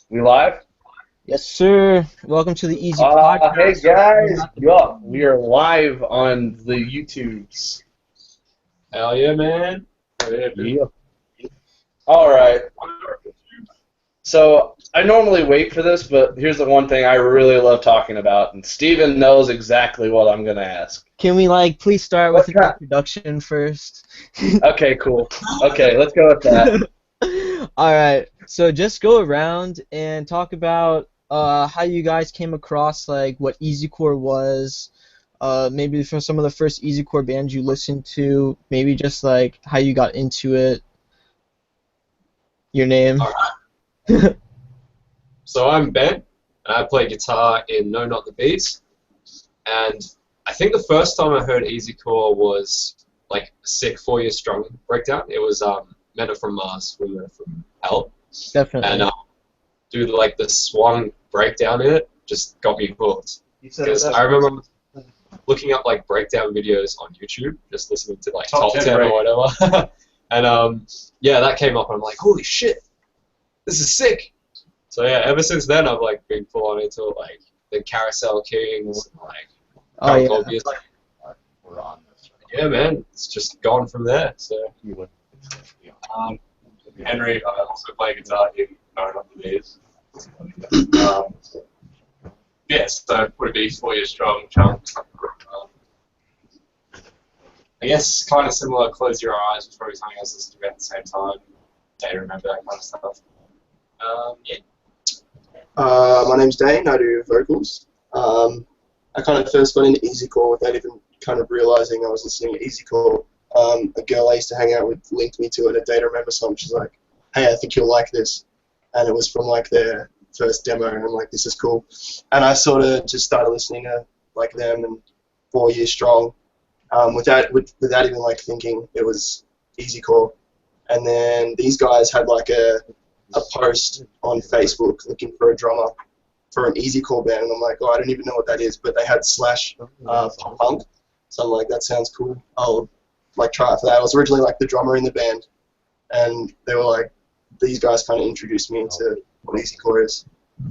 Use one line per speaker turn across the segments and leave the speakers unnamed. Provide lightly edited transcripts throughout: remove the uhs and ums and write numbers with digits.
We live?
Yes, sir. Welcome to the Easy Podcast.
Hey guys, yup, we are live on the YouTubes.
Hell yeah, man. Yeah, dude.
Yep. All right. So I normally wait for this, but here's the one thing I really love talking about, and Steven knows exactly what I'm gonna ask.
Can we please start with
What
an
kind?
introduction first?
Okay, cool. Okay, let's go with that.
All right. So just go around and talk about how you guys came across what easycore was. Maybe from some of the first easycore bands you listened to. Maybe just how you got into it. Your name.
All right. So I'm Ben, and I play guitar in No Not the Beast. And I think the first time I heard Easycore was like a sick 4 Year Strong breakdown. It was Men Are From Mars, Women Are From Hell.
Definitely.
And dude, like the swung breakdown in it just got me hooked.
You said
Because I remember looking up like breakdown videos on YouTube, just listening to like
Top
top
10
10
break.
or whatever. And yeah, that came up and I'm like, holy shit, this is sick. So yeah, ever since then I've like been full on into like the Carousel Kings, like
Oh yeah.
Obvious.
we're on this.
Yeah, man, it's just gone from there. So
Um, Henry, I also play guitar in No Not the Beast. Yes, so would it be 4 Year Strong, Chunk? I guess kind of similar. Close Your Eyes was probably something I was listening to at the same time. Don't remember that kind of stuff. Yeah.
My name's Dane. I do vocals. I kind of first got into easycore without even kind of realizing I was listening to easycore. A girl I used to hang out with linked me to it, a Day to Remember song. She's like, "Hey, I think you'll like this," and it was from like their first demo, and I'm like, "This is cool." And I sort of just started listening to like them and 4 Year Strong, without even like thinking it was easycore. And then these guys had like a post on Facebook looking for a drummer for an easycore band, and I'm like, oh, I don't even know what that is, but they had slash pop punk, so I'm like, that sounds cool. I'll like try it for that. I was originally like the drummer in the band, and they were like, these guys kind of introduced me into what easycore is,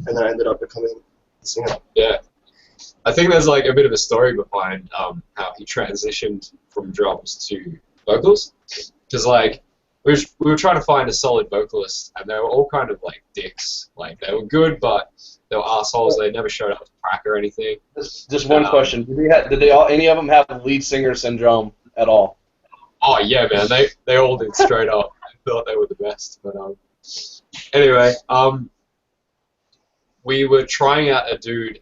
and then I ended up becoming a singer.
yeah, I think there's like a bit of a story behind how he transitioned from drums to vocals, because like we were trying to find a solid vocalist, and they were all kind of like dicks. Like they were good, but they were assholes. They never showed up to crack or anything.
Just one question: did they all any of them have lead singer syndrome at all?
Oh yeah, man, they all did straight up. I thought they were the best, but anyway, we were trying out a dude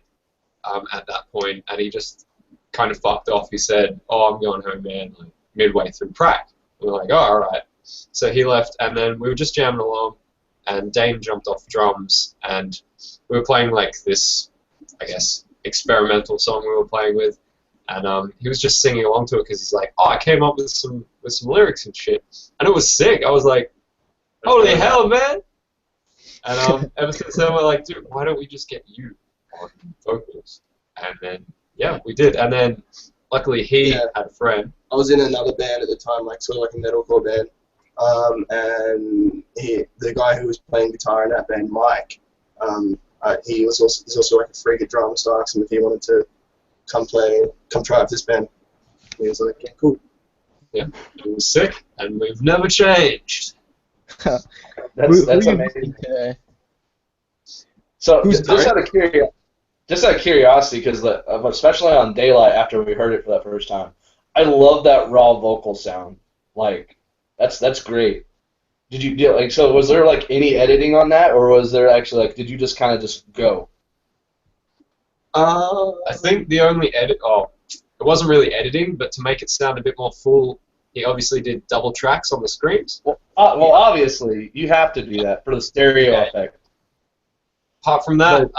at that point, and he just kind of fucked off. He said, "Oh, I'm going home, man." Like midway through prac, we were like, "Oh, all right." So he left, and then we were just jamming along, and Dane jumped off drums, and we were playing like this, I guess, experimental song we were playing with, and he was just singing along to it because he's like, "Oh, I came up with some lyrics and shit," and it was sick. I was like, "Holy hell, man!" And ever since then, we're like, "Dude, why don't we just get you on vocals?" And then yeah, we did, and then luckily he
Yeah.
had a friend.
I was in another band at the time, like sort of like a metalcore band, and the guy who was playing guitar in that band, Mike, he's also like a freak at drums, so I asked him if he wanted to come try out this band. And he was like, yeah, cool.
Yeah, it was sick, and we've never changed.
That's
Who you
amazing.
listening today?
So
Who's
just out of curiosity, because especially on Daylight after we heard it for that first time, I love that raw vocal sound. Like that's great. Did you do like so? Was there like any editing on that, or was there actually like did you just kind of just go?
I think the only edit, it wasn't really editing, but to make it sound a bit more full, he obviously did double tracks on the screams.
Well, obviously you have to do that for the stereo
Yeah.
effect.
Apart from that,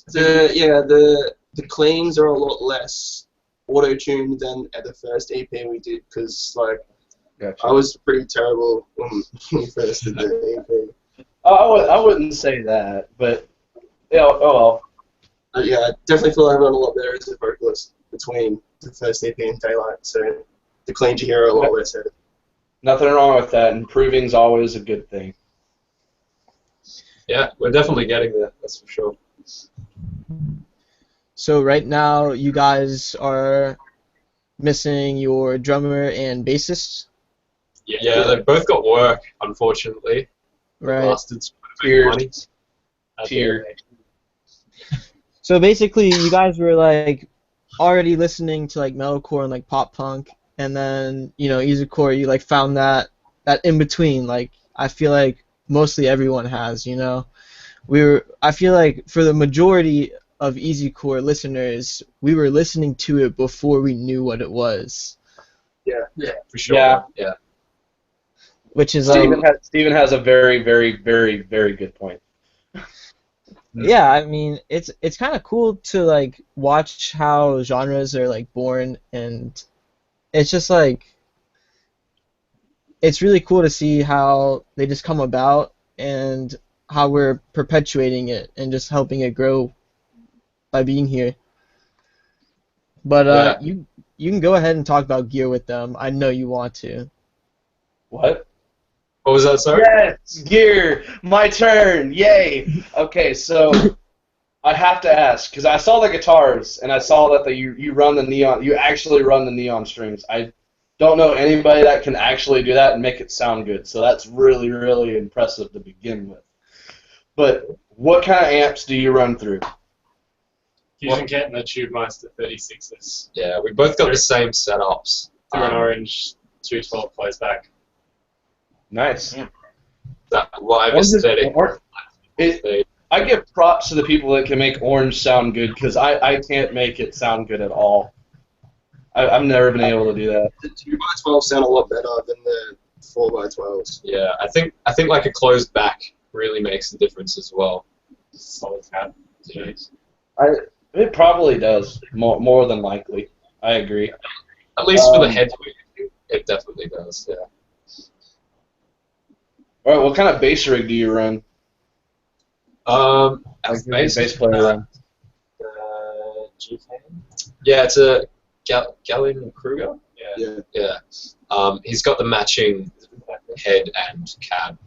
The cleans are a lot less auto-tuned than at the first EP we did, because like
Gotcha.
I was pretty terrible when we first did the EP.
I wouldn't say that, but yeah. Oh well.
Yeah, I definitely feel I've gotten a lot better as a vocalist between the first EP and Daylight, so the cleans you hear are a lot less edited.
Nothing wrong with that. Improving's always a good thing.
Yeah, we're definitely getting there. That's for sure.
So right now, you guys are missing your drummer and bassist,
Yeah, they've both got work, unfortunately. The
right?
bastards trying to make money.
Cheers.
That's
Tier.
it.
So basically, you guys were like already listening to like metalcore and like pop punk, and then easycore, you like found that in between. Like I feel like mostly everyone has. I feel like for the majority of easycore listeners, we were listening to it before we knew what it was,
Yeah, for sure.
Yeah.
Yeah.
which is like
Steven has a very, very, very, very good point.
yeah, I mean, it's kind of cool to like watch how genres are like born, and it's just like it's really cool to see how they just come about and how we're perpetuating it and just helping it grow by being here. But
Yeah.
you can go ahead and talk about gear with them. I know you want to.
What?
What was that, sorry?
Yes, gear. My turn. Yay. Okay, so I have to ask because I saw the guitars and I saw that you run the neon. You actually run the neon strings. I don't know anybody that can actually do that and make it sound good. So that's really, really impressive to begin with. But what kind of amps do you run through?
Fusion Kit and the Tube Meister 36s.
Yeah, we both got the same setups.
Through an orange 212 close back.
Nice.
That live
Orange is-
aesthetic.
I give props to the people that can make orange sound good because I can't make it sound good at all. I've never been able to do that.
The 2x12 sound a lot better than the 4x12s.
Yeah, I think like a closed back really makes a difference as well.
Solid cat. Jeez.
It probably does, more than likely. I agree.
At least for the head, it definitely does. Yeah.
All right, what kind of bass rig do you run?
As
Like, bass player run.
GK?
Yeah, it's a Gallon Kruger.
Yeah.
Yeah. He's got the matching head and cab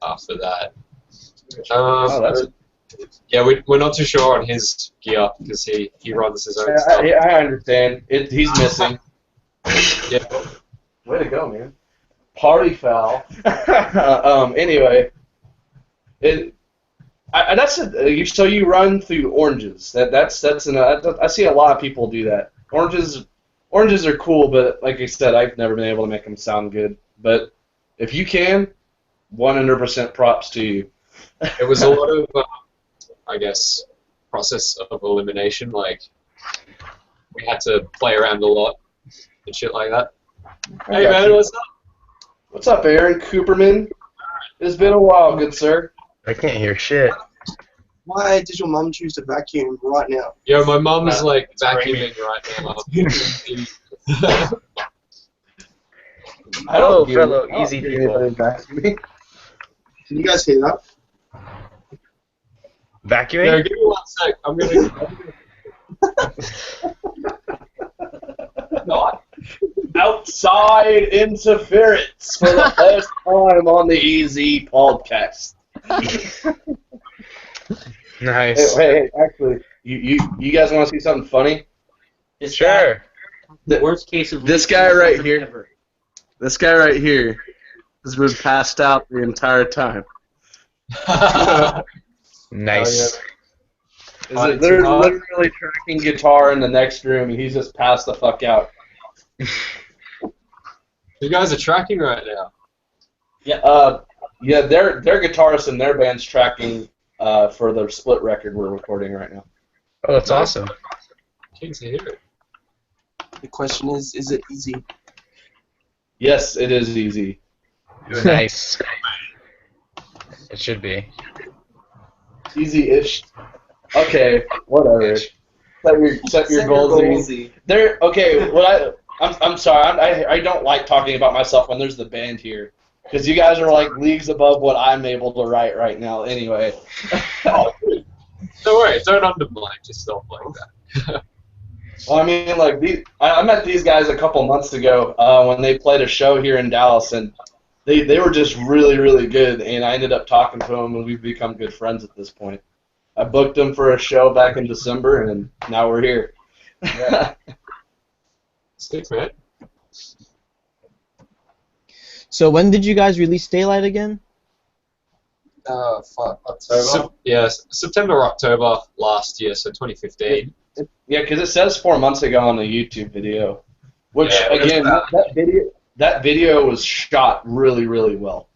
after that.
Oh, that's
Yeah, we're not too sure on his gear because he runs his own stuff.
I understand. He's missing.
Yeah.
Way to go, man. Party foul. Anyway, so you run through oranges. I see a lot of people do that. Oranges are cool, but like I said, I've never been able to make them sound good. But if you can, 100% props to you.
It was a lot of, I guess, process of elimination. Like, we had to play around a lot and shit like that. Hey,
got
man,
you.
what's up?
What's up, Aaron Cooperman? It's been a while, good sir.
I can't hear shit.
Why did your mum choose to vacuum right now?
Yo, my mum's like
screaming.
vacuuming right now.
Hello, fellow easy
hear
people.
anybody vacuuming.
Can you guys hear that?
Vacuuming?
Yo, give me 1 sec. I'm gonna. Not.
Outside interference for the first time on the Easy podcast.
Nice.
Hey, actually, you guys want to see something funny?
Sure.
The worst case of
This guy right here. This guy right here has been passed out the entire time.
Nice.
They're literally tracking guitar in the next room, and he's just passed the fuck out.
You guys are tracking right now.
Yeah, their guitarist and their band's tracking for the split record we're recording right now.
Oh, that's awesome.
Keen to hear it.
The question is it easy?
Yes, it is easy.
Nice. It should be.
Easy-ish. Okay, whatever. Set your goals. There. Okay. I'm sorry. I don't like talking about myself when there's the band here, because you guys are like leagues above what I'm able to write right now. Anyway.
Don't worry. Don't undermine yourself like that.
Well, I mean, like I met these guys a couple months ago when they played a show here in Dallas, and They were just really, really good, and I ended up talking to them, and we've become good friends at this point. I booked them for a show back in December, and now we're here.
Yeah. Sick, man.
So when did you guys release Daylight again?
Fuck, October.
September or October last year, so 2015.
Yeah, because it says 4 months ago on the YouTube video, which
Yeah,
again, that video was shot really, really well.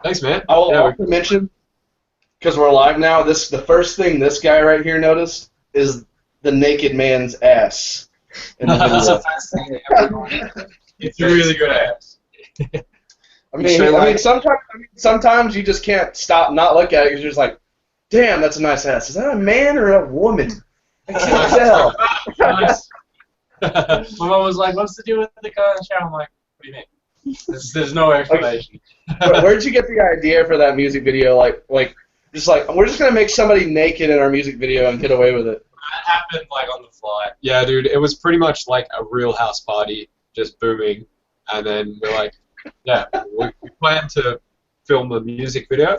Thanks, man.
I will
Yeah,
also mention, because we're live now, the first thing this guy right here noticed is the naked man's ass in the
That's
video.
the first thing that everyone. It's a really good ass.
Sometimes you just can't stop and not look at it because you're just like, damn, that's a nice ass. Is that a man or a woman? I can't tell.
My mom was like, "What's the deal with the guy in the shower?" I'm like, "What do you mean?" There's no explanation.
Where'd you get the idea for that music video? We're just gonna make somebody naked in our music video and get away with it.
That happened like on the fly.
Yeah, dude, it was pretty much like a real house party, just booming, and then we're like, yeah, we planned to film a music video,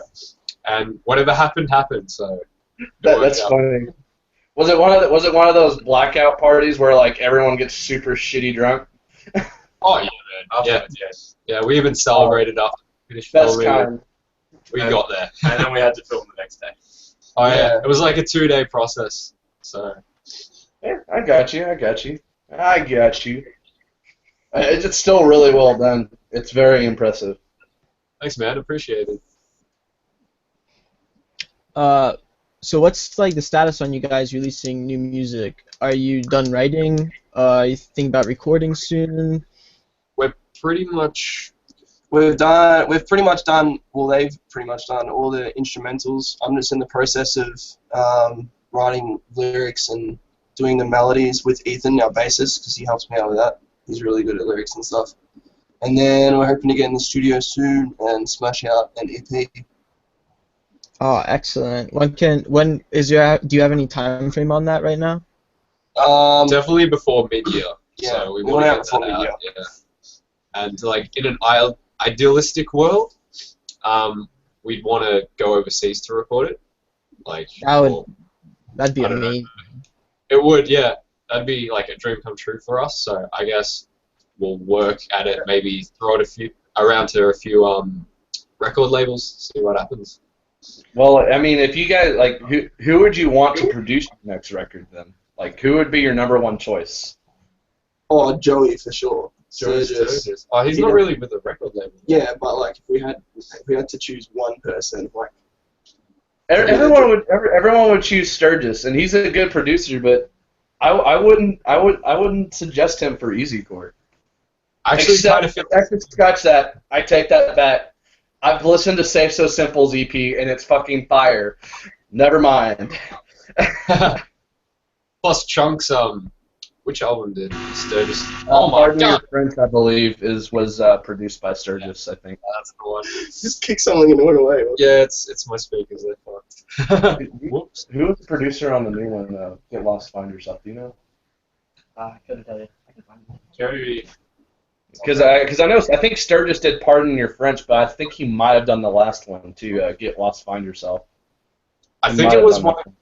and whatever happened, happened. So
That's funny. Was it one of those blackout parties where like everyone gets super shitty drunk?
Oh yeah, man. Yeah, yeah. We even celebrated after we finished
Best
filming.
kind.
We got there,
And then we had to film the next day.
Oh yeah,
Yeah.
it was like a 2-day process. So
Yeah, I got you. It's still really well done. It's very impressive.
thanks, man. Appreciate it.
So what's like the status on you guys releasing new music? Are you done writing? You think about recording soon?
We're pretty much.
We've pretty much done, well, they've pretty much done all the instrumentals. I'm just in the process of writing lyrics and doing the melodies with Ethan, our bassist, because he helps me out with that. He's really good at lyrics and stuff. And then we're hoping to get in the studio soon and smash out an EP.
Oh, excellent. Do you have any time frame on that right now?
Definitely before mid-year.
Yeah,
So we
we
want to
want
get
it before
that out.
mid-year.
Yeah. And like in an idealistic world, we'd want to go overseas to record it. Like
That'd be
I don't know.
amazing.
It would, yeah. That'd be like a dream come true for us. So I guess we'll work at it. Maybe throw it around to a few record labels. See what happens.
Well, I mean, if you guys like, who would you want to produce your next record then? Like, who would be your number one choice?
Oh, Joey for sure.
Sturgis. Oh, he's not really with the record label.
Yeah, but like if we had to choose one person, like
Everyone would choose Sturgis, and he's a good producer, but I wouldn't suggest him for Easycore.
I actually kind of feel.
Scratch that. I take that back. I've listened to Safe So Simple's EP, and it's fucking fire. Never mind.
Plus Chunks. Which album did Sturgis?
Oh my
God.
God! Prince, I believe, was produced by Sturgis. I think.
That's the one.
just kick something and it went away.
Yeah, it's my speakers. They're fucked. Whoops.
Who was the producer on the new one? Get Lost, Find Yourself. Do you know?
I couldn't tell you. I can find it.
Joey.
Because I think Sturgis did Pardon Your French, but I think he might have done the last one to Get Lost, Find Yourself.
I
He
think
might
it
have
was
done
one
that
of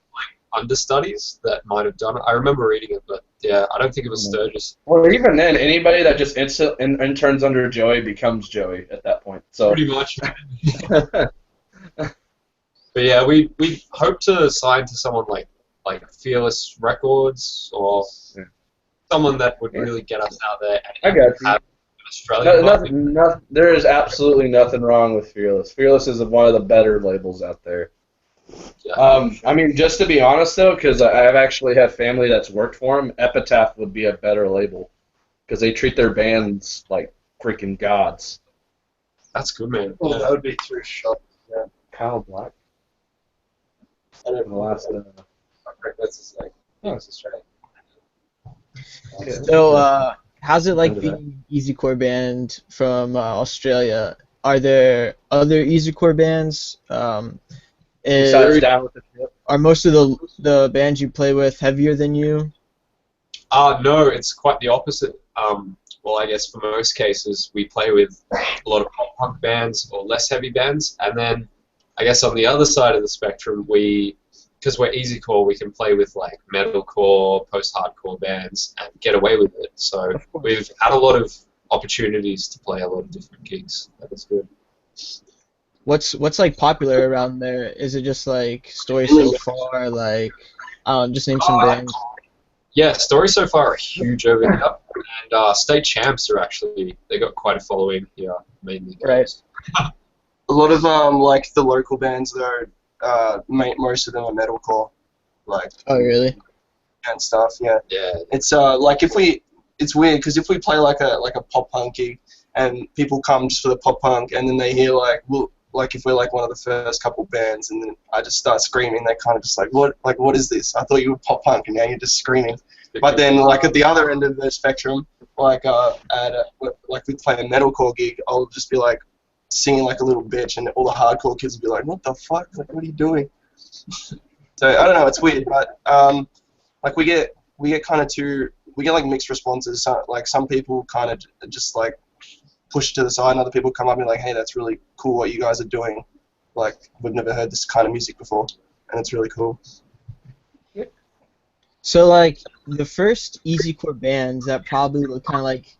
understudies that might have done it. I remember reading it, but yeah, I don't think it was Sturgis.
Well, even then, anybody that just interns under Joey becomes Joey at that point. So.
Pretty much. But yeah, we hope to sign to someone like Fearless Records or someone that would really get us out there and
I got you.
have an Australian market.
There is absolutely nothing wrong with Fearless. Fearless is one of the better labels out there.
Yeah.
I mean, just to be honest though, because I've actually had family that's worked for them, Epitaph would be a better label because they treat their bands like freaking gods.
That's good, man.
Oh,
Yeah.
that would be through shot. Yeah.
Kyle Black.
I don't
The last.
That's just like, it's Australian.
So, how's it like
Into that.
being Easycore band from Australia? Are there other Easycore bands?
Besides Down with the Ship.
Are most of the bands you play with heavier than you?
No, it's quite the opposite. well, I guess for most cases, we play with a lot of pop punk bands or less heavy bands, and then I guess on the other side of the spectrum, because we're easycore, we can play with like metalcore, post-hardcore bands and get away with it. So we've had a lot of opportunities to play a lot of different gigs. That is good.
What's like popular around there? Is it just like Story So Far? Like, just name some bands.
Yeah, Stories So Far are huge over here, and State Champs are actually, they got quite a following here, mainly guys.
Right.
A lot of like the local bands though, most of them are metalcore, like
Oh, really?
and stuff. Yeah,
Yeah,
it's like it's weird because if we play like a pop punk gig and people come just for the pop punk and then they hear like if we're like one of the first couple bands and then I just start screaming, they kind of just like what is this? I thought you were pop punk and now you're just screaming. But then like at the other end of the spectrum, like like we play a metalcore gig, I'll just be like singing like a little bitch and all the hardcore kids will be like, what the fuck? Like, what are you doing? So I don't know, it's weird, but like we get like mixed responses. So, like some people kind of just like push to the side, and other people come up and be like, hey, that's really cool what you guys are doing. Like we've never heard this kind of music before, and it's really cool.
So like the first easycore bands that probably were kind of like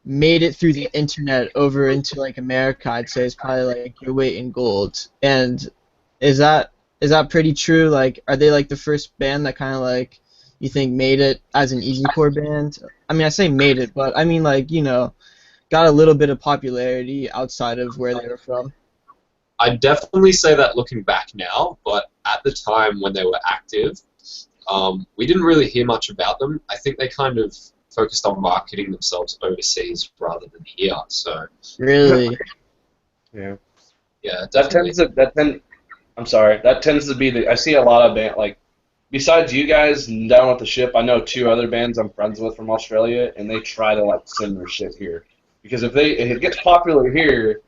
made it through the internet over into like America, I'd say is probably like Your Weight in Gold. And is that pretty true? Like, are they like the first band that kind of like you think made it as an easycore band? I mean, I say made it, but I mean like got a little bit of popularity outside of where they were from.
I'd definitely say that looking back now, but at the time when they were active, we didn't really hear much about them. I think they kind of focused on marketing themselves overseas rather than here. So
Really?
Yeah.
yeah,
That
definitely.
That tends to be I see a lot of band like besides you guys down with the ship. I know two other bands I'm friends with from Australia, and they try to like send their shit here because if it gets popular here,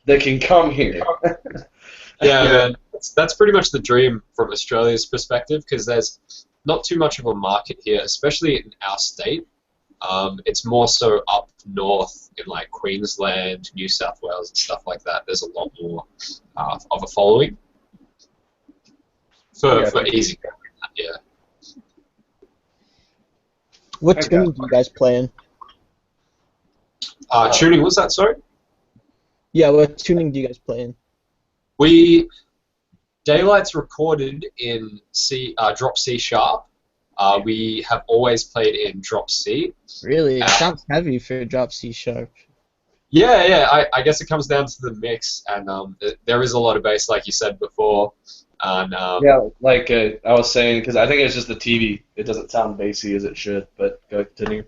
they can come here.
Yeah, man, that's pretty much the dream from Australia's perspective because there's not too much of a market here, especially in our state. It's more so up north in like Queensland, New South Wales, and stuff like that. There's a lot more of a following for easy. Yeah.
What tuning do you guys play in?
Tuning, was that sorry?
Yeah, what tuning do you guys play in?
Daylight's recorded in drop C sharp. We have always played in drop C.
Really? It sounds heavy for drop C sharp.
Yeah. I guess it comes down to the mix, and there is a lot of bass, like you said before. And
Yeah, like I was saying, because I think it's just the TV. It doesn't sound bassy as it should, but go continue.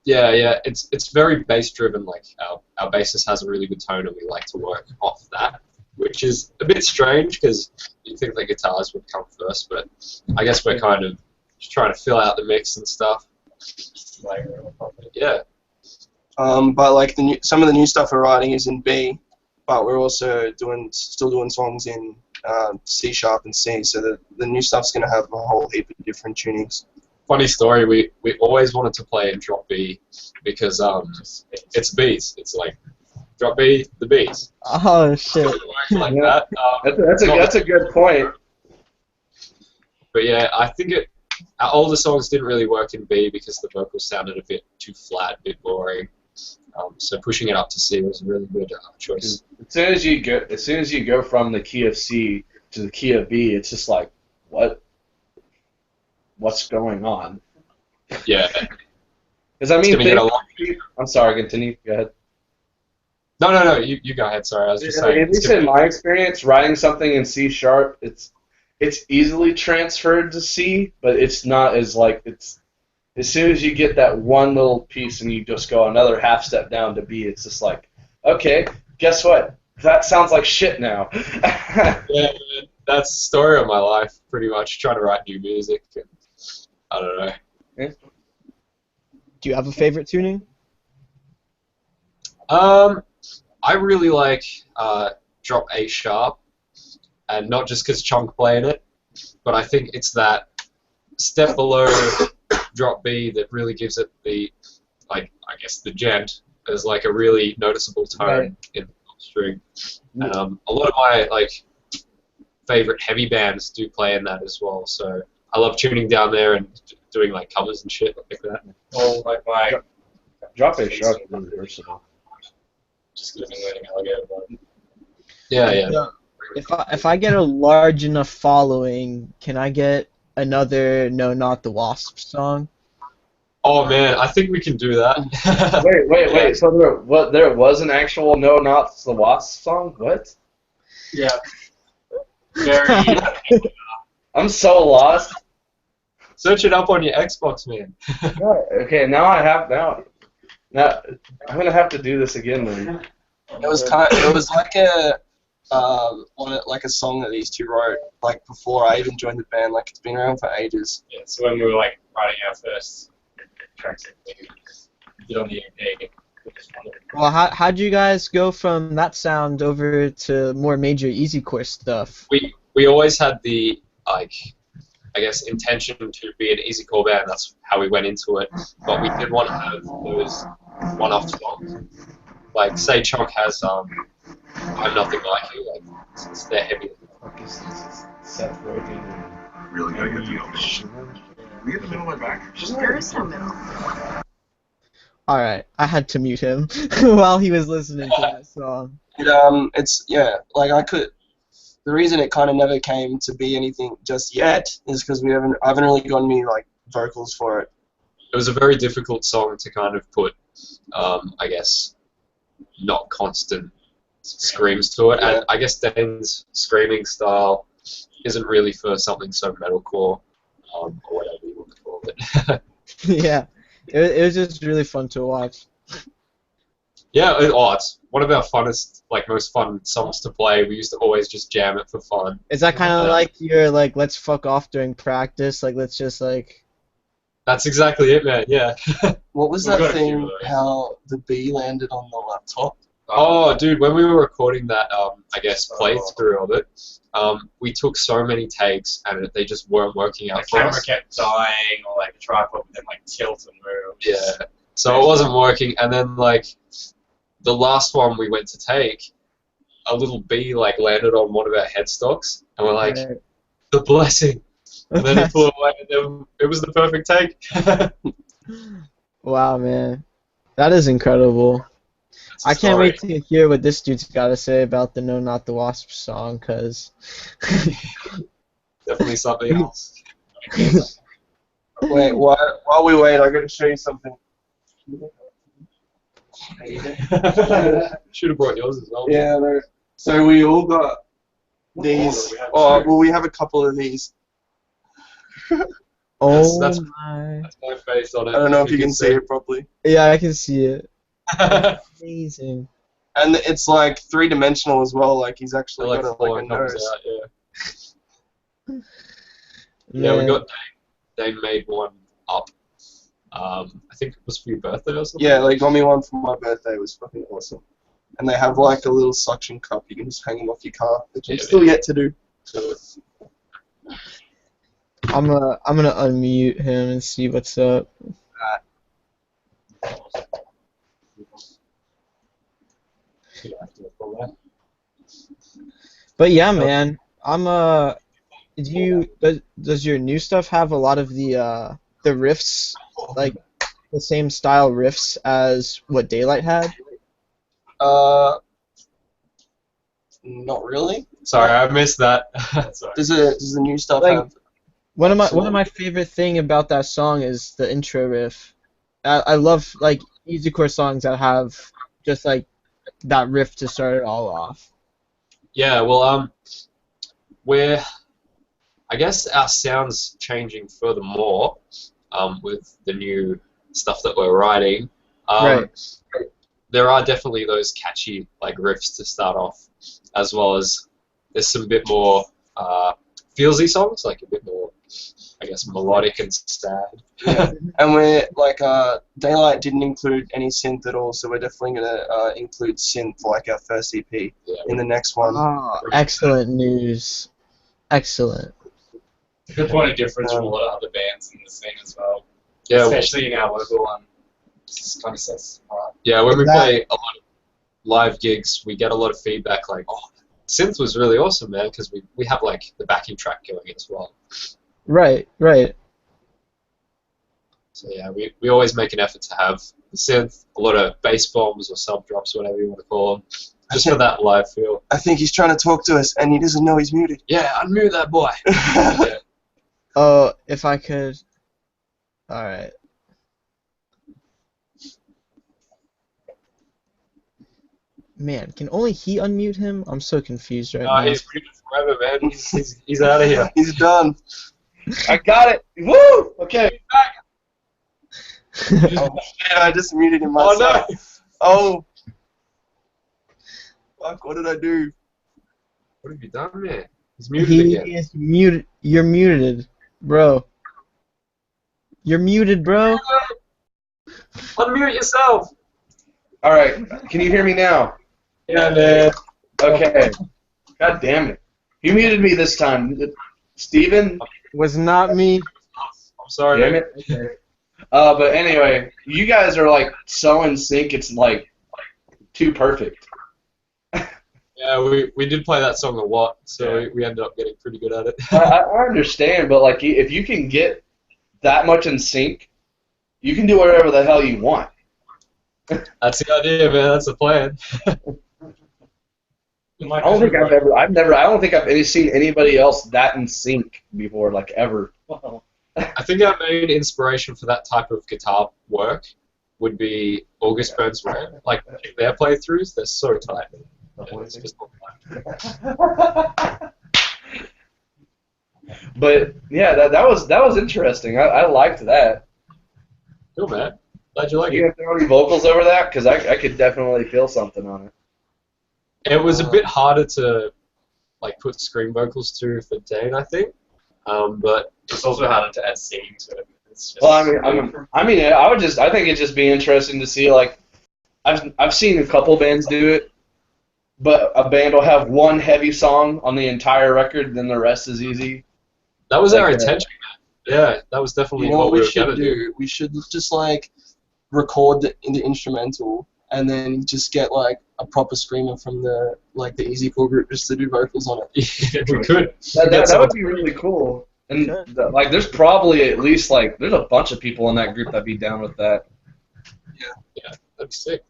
yeah, it's very bass driven. Like our bassist has a really good tone, and we like to work off that, which is a bit strange because you'd think the guitars would come first, but I guess we're kind of just trying to fill out the mix and stuff. Yeah.
But like some of the new stuff we're writing is in B, but we're also still doing songs in C sharp and C. So the new stuff's gonna have a whole heap of different tunings.
Funny story. We always wanted to play in drop B because it's B's. It's like drop B, the B's.
Oh shit.
Like that.
That's a good point.
But yeah, I think our older songs didn't really work in B because the vocals sounded a bit too flat, a bit boring. So pushing it up to C was a really good choice.
As soon as you go from the key of C to the key of B, it's just like what's going on?
Yeah.
Because I mean,
get a lot.
I'm sorry. Continue. Go ahead.
No. You go ahead. Sorry, I was just saying.
At least in my experience, writing something in C sharp, it's easily transferred to C, but it's not as like it's. As soon as you get that one little piece and you just go another half step down to B, it's just like, okay, guess what? That sounds like shit now.
Yeah, man, that's the story of my life, pretty much, trying to write new music. And, I don't know.
Yeah.
Do you have a favorite tuning?
I really like drop A sharp, and not just because Chunk playing it, but I think it's that step below drop B that really gives it the like I guess the gent is like a really noticeable tone in the string. A lot of my like favorite heavy bands do play in that as well. So I love tuning down there and doing like covers and shit like that.
Or like my
Drop A sharp is really versatile.
just living learning alligator. But
Yeah.
If I get a large enough following, can I get another No Not the Wasp song?
Oh man, I think we can do that.
Wait. So there was an actual No Not the Wasp song? What?
yeah, very.
I'm so lost.
Search it up on your Xbox, man.
Okay, now I'm gonna have to do this again then.
It was like a like a song that these two wrote like before I even joined the band. Like it's been around for ages.
Yeah, so when we were like writing our first tracks, we did on the EP. We just wanted
Well, how'd you guys go from that sound over to more major easycore stuff?
We always had the like I guess intention to be an easycore band. That's how we went into it. But we did want to have those one-off songs. Like say Chunk has I'm Nothing Like You. Like it's their heavy.
Seth Rogen.
Really gotta get the old. We get the middle of my back.
There is no middle.
Alright, I had to mute him while he was listening to that song.
It's like I could. The reason it kind of never came to be anything just yet is because I haven't really got any like vocals for it.
It was a very difficult song to kind of put, I guess, not constant screams to it.
Yeah.
And I guess Dane's screaming style isn't really for something so metalcore, or whatever you want to call it.
Yeah, it was just really fun to watch.
Yeah, it's one of our funnest, like most fun songs to play. We used to always just jam it for fun.
Is that kind of like your like let's fuck off during practice? Like let's just like.
That's exactly it, man. Yeah.
What was
We've
that
got a few
thing?
of those.
How the bee landed on the laptop?
Oh, dude, when we were recording that, I guess playthrough of it, we took so many takes and they just weren't working out
the
for
camera
us.
kept dying, or like the tripod would then like tilt and move.
Yeah. So it wasn't working, and then like the last one we went to take, a little bee like landed on one of our headstocks, and we're like,
Right.
the blessing. And then it flew away, and then it was the perfect take.
Wow, man, that is incredible. I can't wait to hear what this dude's got to say about the No Not the Wasp song, cause.
Definitely something else.
Wait, while we wait, I got to show you something.
Should have brought yours as well.
Yeah, no. So we all got these. Oh, well, we have a couple of these.
Oh
That's
my.
That's my face on it.
I don't know if you can see it properly.
Yeah, I can see it. Amazing.
And it's like three-dimensional as well. Like he's actually
like
got
four
a
comes
nose.
out, yeah, we
Man.
got Dane made one up. I think it was for your birthday or something.
Yeah, they got me one for my birthday. It was fucking awesome. And they have like a little suction cup. You can just hang them off your car, which I'm
Yeah,
still yet to do.
I'm gonna unmute him and see what's up. But yeah, man, does your new stuff have a lot of the riffs, like the same style riffs as what Daylight had?
Not really.
Sorry, I missed that. Sorry.
Does the new stuff
Like-
have?
One of my favorite thing about that song is the intro riff. I love like easycore songs that have just like that riff to start it all off.
Yeah, well, I guess our sound's changing furthermore, with the new stuff that we're writing.
Right.
There are definitely those catchy like riffs to start off, as well as there's some bit more feelsy songs, like a bit more, I guess, melodic and sad.
Yeah. And we're like Daylight didn't include any synth at all, so we're definitely gonna include synth for like our first EP
Yeah.
in the next one.
Oh, excellent news. Excellent.
Good point of difference from a lot of other bands in the scene as well,
Yeah,
especially in our local one. Just kind of sets apart.
Yeah, when we
Exactly.
play a lot of live gigs, we get a lot of feedback like, oh, synth was really awesome, man, because we have like the backing track going as well.
Right, right.
So yeah, we always make an effort to have the synth, a lot of bass bombs or sub drops, whatever you want to call them, just for that live feel.
I think he's trying to talk to us, and he doesn't know he's muted.
Yeah, unmute that boy. Yeah.
Oh, if I could. All right. Man, can only he unmute him? I'm so confused right now.
He's muted forever, man. He's out of here.
He's done.
I got it. Woo! Okay.
Oh shit! I just muted him
Oh
myself.
no!
Oh. Fuck! What did I do?
What have you done, man? He's muted
He
again.
is muted. You're muted, bro. You're muted, bro.
Unmute yourself.
All right. Can you hear me now?
Yeah, man.
Okay. God damn it. You muted me this time. Steven?
Was not me.
I'm sorry.
Damn
man.
it. Okay. But anyway, you guys are like so in sync. It's like too perfect.
Yeah, we did play that song a lot, so we ended up getting pretty good at it.
I understand, but like if you can get that much in sync, you can do whatever the hell you want.
That's the idea, man. That's the plan.
I don't think I don't think I've seen anybody else that in sync before, like ever.
I think our main inspiration for that type of guitar work would be August Burns Red. Like their playthroughs, they're so tight. Yeah, it's just
But yeah, that was interesting. I liked that.
cool, man. Glad you like
You
it.
gonna throw any vocals over that? Because I could definitely feel something on it.
It was a bit harder to like put scream vocals to for Dane, I think. But
It's also harder to add singing to it. It's just,
Well, I think it'd just be interesting to see, like, I've seen a couple bands do it, but a band will have one heavy song on the entire record, then the rest is easy.
that was our
Like,
intention, man. Yeah, that was definitely
You know
what
what we
were
should
gonna
do? We should just like record the instrumental, and then just get like a proper screamer from the Easy Core group just to do vocals on it.
Yeah, we could.
That would be really cool. And like, there's probably at least like there's a bunch of people in that group that'd be down with that.
Yeah, that'd be sick.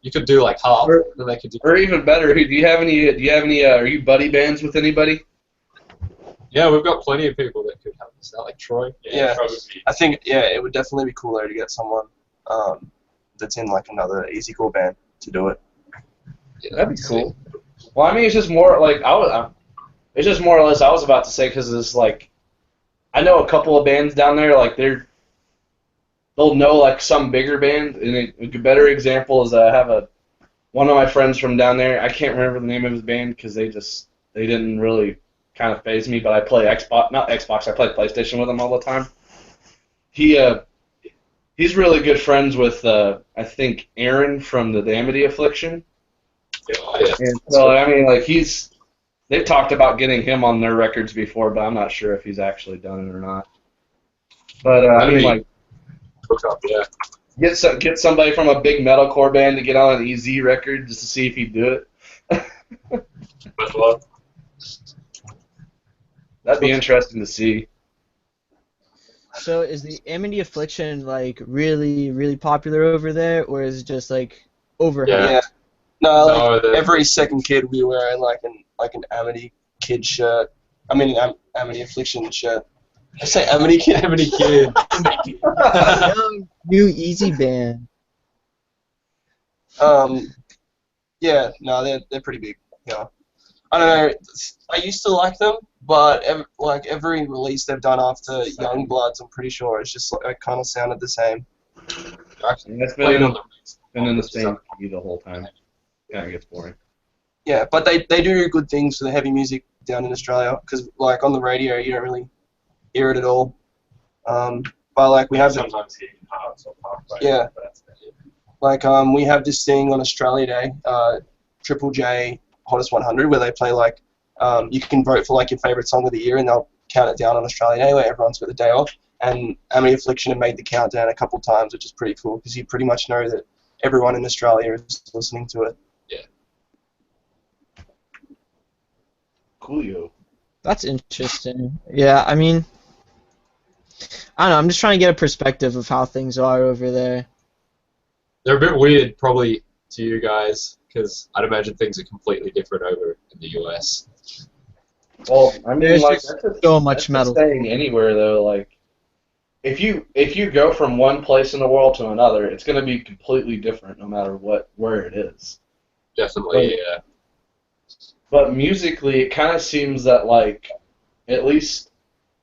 You could do like half, then they could do.
Or even better, do you have any? Are you buddy bands with anybody?
Yeah, we've got plenty of people that could help us out, like Troy.
Yeah.
probably.
I think it would definitely be cooler to get someone that's in like another Easy Core band to do it.
Yeah,
That'd be cool. Well, I mean, it's just more like it's just more or less I was about to say, because it's like I know a couple of bands down there, like they'll know like some bigger band, and a better example is I have one of my friends from down there. I can't remember the name of his band because they didn't really kind of phase me, but I play not Xbox. I play PlayStation with him all the time. He's really good friends with I think Aaron from the Amity Affliction.
Oh, yeah.
And so I mean, like they've talked about getting him on their records before, but I'm not sure if he's actually done it or not. But I mean, like
Hook up, yeah.
get somebody from a big metalcore band to get on an EZ record just to see if he'd do it.
But look,
That'd be interesting to see.
So is the Amity Affliction like really, really popular over there, or is it just like overhyped?
Yeah.
No, like
No,
every second kid will be wearing like an Amity Kid shirt. I mean, an Amity Affliction shirt. I say Amity Kid.
Amity Kid.
Young, new easy band.
Yeah, no, they're pretty big. Yeah, I don't know. I used to like them, but every release they've done after Youngbloods, I'm pretty sure it's just like it kind of sounded the same.
And that's
Played
been
on the
in the same key the whole time. Kind of gets boring.
Yeah, but they do good things for the heavy music down in Australia, because like on the radio you don't really hear it at all. But like we have
sometimes hitting parts or halfway.
Yeah.
But that's about it.
like we have this thing on Australia Day, Triple J Hottest 100, where they play like you can vote for like your favorite song of the year, and they'll count it down on Australia Day where everyone's got the day off, And Ami Affliction have made the countdown a couple times, which is pretty cool because you pretty much know that everyone in Australia is listening to it.
Coolio.
That's interesting. Yeah, I mean, I don't know. I'm just trying to get a perspective of how things are over there.
They're a bit weird, probably, to you guys, because I'd imagine things are completely different over in the US.
Well, I mean,
There's
like
just
that's
so much
that's a
metal.
saying anywhere though. Like, if you go from one place in the world to another, it's going to be completely different no matter where it is.
Definitely, yeah.
But musically, it kind of seems that like at least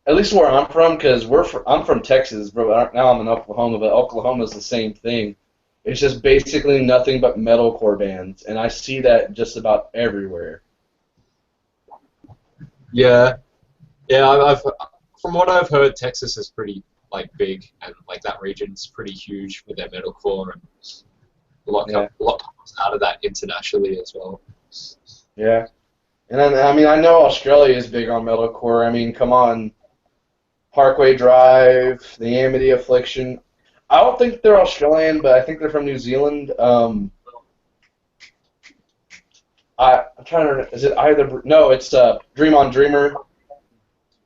where I'm from, because I'm from Texas, but now I'm in Oklahoma. But Oklahoma's the same thing. It's just basically nothing but metalcore bands, and I see that just about everywhere.
Yeah, yeah. I've from what I've heard, Texas is pretty like big, and like that region's pretty huge with their metalcore, and a lot comes out of that internationally as well.
Yeah. And then, I mean, I know Australia is big on metalcore. I mean, come on, Parkway Drive, the Amity Affliction. I don't think they're Australian, but I think they're from New Zealand. I'm trying to remember. Is it either? No, it's Dream on Dreamer.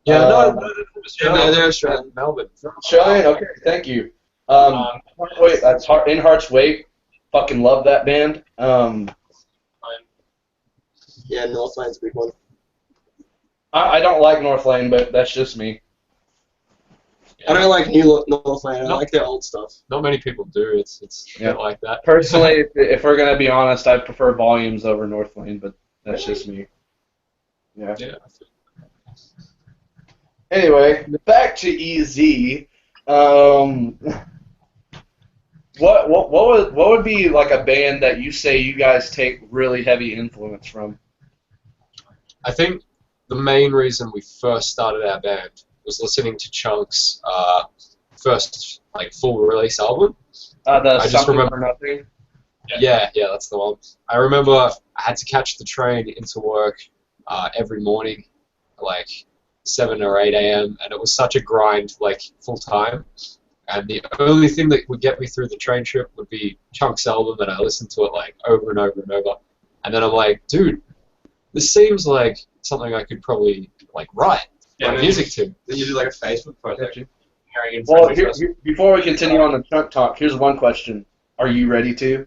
Yeah, no,
Um,
they're Australian. Melbourne.
Australian. Okay, thank you. Wait, that's In Heart's Wake. Fucking love that band.
Yeah, Northland's a big one.
I don't like North Lane, but that's just me.
I don't like new Northland. I
No.
like their old stuff.
Not many people do. It's a bit like that.
Personally, if we're gonna be honest, I prefer Volumes over North Lane, but that's just me. Yeah.
Yeah.
Anyway, back to EZ. What would be like a band that you say you guys take really heavy influence from?
I think the main reason we first started our band was listening to Chunk's first like full release album.
The
I just
Something
remember-
for Nothing.
Yeah, that's the one. I remember I had to catch the train into work every morning, like 7 or 8 a.m., and it was such a grind, like full time. And the only thing that would get me through the train trip would be Chunk's album, and I listened to it like over and over and over. And then I'm like, dude, this seems like something I could probably like write music to.
Then you do like a Facebook post.
Gotcha.
Like,
Well, before we continue on the Chunk talk, here's one question: are you ready to?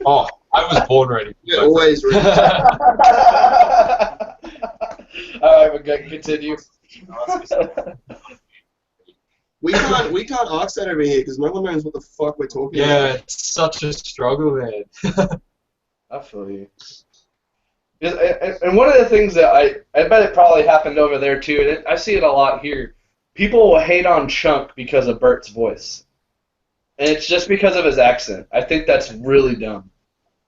Oh, I was born ready.
Yeah, always ready.
All right, we're gonna continue.
We can't ask that over here because no one knows what the fuck we're talking about.
Yeah, it's such a struggle, man.
I feel you. And one of the things that I bet it probably happened over there too, and I see it a lot here. People will hate on Chunk because of Bert's voice, and it's just because of his accent. I think that's really dumb.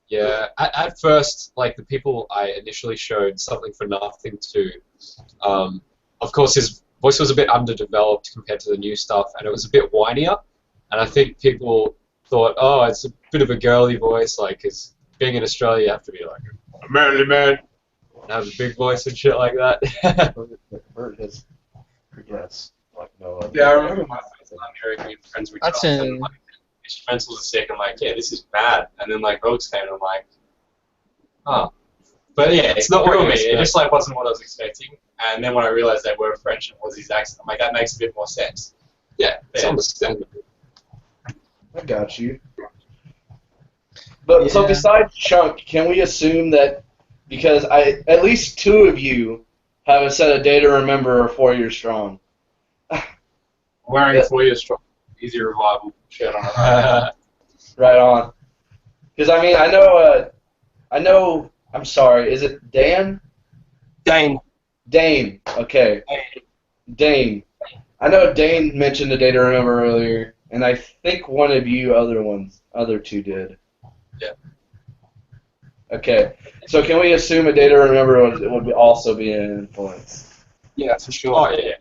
Yeah, at first, like the people I initially showed Something for Nothing to, of course his voice was a bit underdeveloped compared to the new stuff, and it was a bit whinier, and I think people thought, oh, it's a bit of a girly voice, like, because being in Australia you have to be like a manly man, and have a big voice and shit like that.
Bert has, yes, like no other.
Yeah, I remember my friends hearing me friends with
That's
Charles,
a-
and like instrumentals are sick. I'm like, yeah, this is bad. And then like Rogues came, and I'm like, oh. But yeah, it's not real me. It just like wasn't what I was expecting. And then when I realized they were French and it was his accent, I'm like, that makes a bit more sense.
Yeah, it's
Yeah.
understandable.
I got you. But so
Yeah.
besides Chunk, can we assume that because at least two of you have a set of Day to Remember or 4 Years Strong?
Wearing 4 years strong, easy revival shirt on.
Right on. Because I mean, I know. I'm sorry. Is it Dan?
Dane.
Dane. Okay. Dane. I know Dane mentioned a Day to Remember earlier, and I think one of you other two did.
Yeah.
Okay. So can we assume a Day to Remember would also be an influence?
Yeah, for sure.
Oh yeah.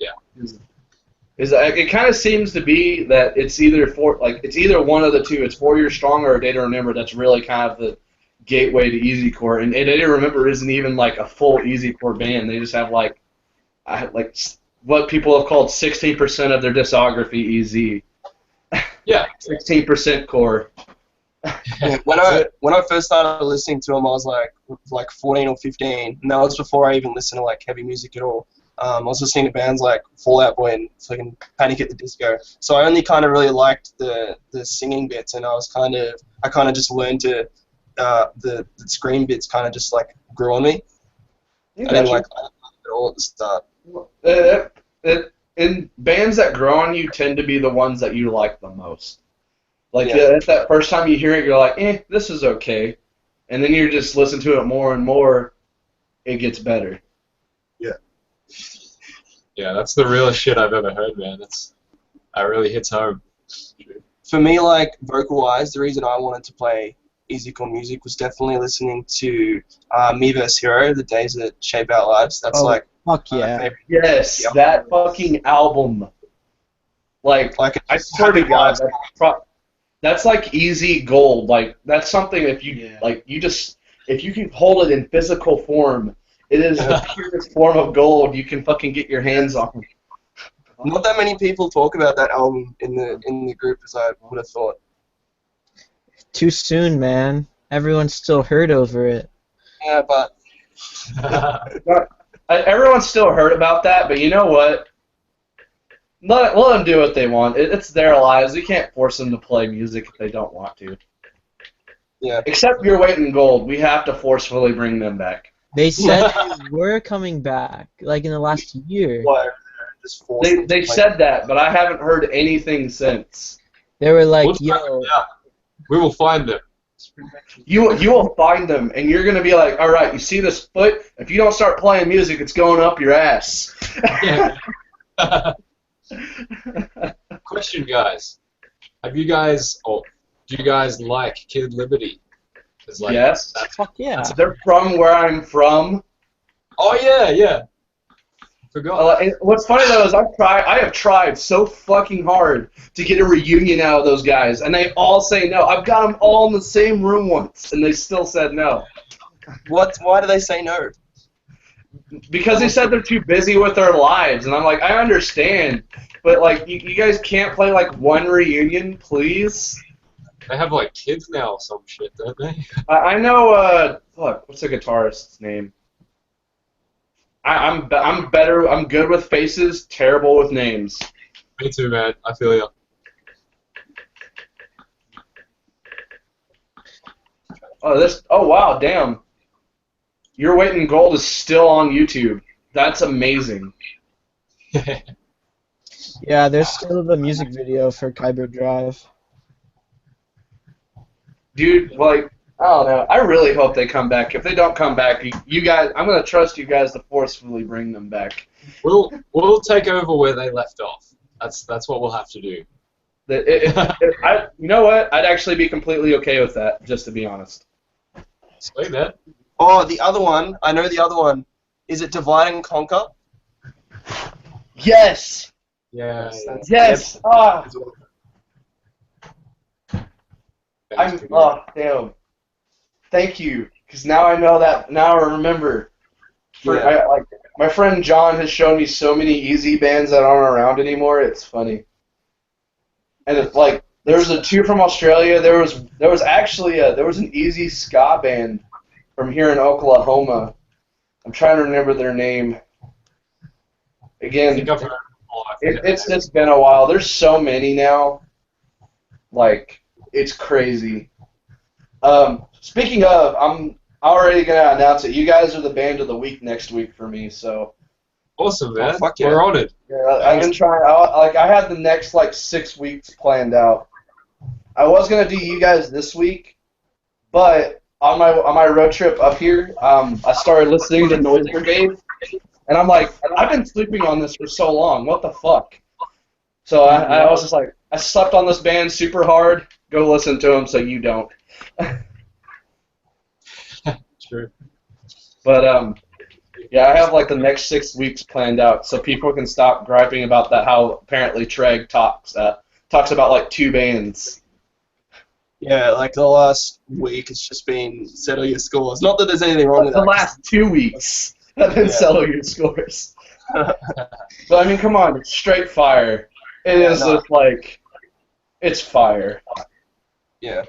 It kind of seems to be that it's either one of the two. It's 4 Years Strong or a Day to Remember. That's really kind of the gateway to easycore. And Day to Remember isn't even like a full easycore band. They just have like what people have called 16% of their discography easy.
Yeah.
16% core.
Yeah, when I first started listening to him, I was like 14 or 15, and that was before I even listened to like heavy music at all. I was listening to bands like Fall Out Boy and fucking Panic at the Disco. So I only kind of really liked the singing bits, and I kind of just learned to the scream bits kind of just like grew on me. I didn't like it all at the start.
And bands that grow on you tend to be the ones that you like the most. Like
Yeah.
at that first time you hear it, you're like, this is okay. And then you just listen to it more and more, it gets better.
Yeah, that's the realest shit I've ever heard, man. That really hits home.
For me, like vocal-wise, the reason I wanted to play easycore music was definitely listening to Me vs. Hero, The Days That Shape Our Lives. That's
Oh, fuck
my
yeah.
favorite.
Yes,
Yeah.
that fucking album. Like I swear to God, that's like easy gold. Like that's something if you if you can hold it in physical form, it is the purest form of gold you can fucking get your hands on.
Not that many people talk about that album in the group as I would have thought.
Too soon, man. Everyone's still hurt over it.
Yeah, but
Everyone's still hurt about that, but you know what? Let them do what they want. It's their lives. We can't force them to play music if they don't want to.
yeah,
Except Your Weight in Gold. We have to forcefully bring them back.
They said they were coming back, like in the last year.
why just force them to
They
play.
said that, but I haven't heard anything since.
They were like,
We'll track
yo,
them down. We will find them.
You will find them, and you're gonna be like, all right, you see this foot? If you don't start playing music, it's going up your ass.
Yeah. Question, guys. Do you guys like Kid Liberty? 'Cause, like,
Yes.
fuck yeah.
They're from where I'm from.
Oh yeah. Forgot.
And what's funny though is I have tried so fucking hard to get a reunion out of those guys, and they all say no. I've got them all in the same room once, and they still said no.
Why do they say no?
Because they said they're too busy with their lives, and I'm like, I understand, but like, you guys can't play like one reunion, please.
They have like kids now or some shit, don't they?
I know. What's the guitarist's name? I'm better. I'm good with faces, terrible with names.
Me too, man. I feel you.
Oh wow, damn. Your Weight in Gold is still on YouTube. That's amazing.
Yeah, there's still the music video for Kyber Drive.
Dude, like, I don't know. I really hope they come back. If they don't come back, you guys, I'm gonna trust you guys to forcefully bring them back.
We'll take over where they left off. That's what we'll have to do.
You know what? I'd actually be completely okay with that, just to be honest.
Sweet, man.
Oh, the other one. I know the other one. Is it Divide and Conquer?
Yes.
Yeah.
Yes. Ah.
That's pretty
Oh, damn. Thank you, because now I know that. Now I remember.
Yeah.
Like my friend John has shown me so many easy bands that aren't around anymore. It's funny. And it's like there's a two from Australia. There was actually there was an easy ska band from here in Oklahoma. I'm trying to remember their name.
I
Again,
think I've heard
it's just been a while. There's so many now. Like it's crazy. Speaking of, I'm already gonna announce it. You guys are the band of the week next week for me. So
Awesome, man.
fuck yeah.
We're on it.
yeah, I've been trying. I had the next like 6 weeks planned out. I was gonna do you guys this week, but on my road trip up here, I started listening to Noise Brigade, and I'm like, I've been sleeping on this for so long. What the fuck? So I was just like, I slept on this band super hard. Go listen to them so you don't.
True.
But yeah, I have like the next 6 weeks planned out, so people can stop griping about that. How apparently Treg talks about like 2 bands.
Yeah, like the last week, it's just been settle your scores. Not that there's anything wrong with
The
that.
last 2 weeks have been
Yeah.
settle your scores. But I mean, come on, it's straight fire. It is
no.
just like, it's fire.
Yeah.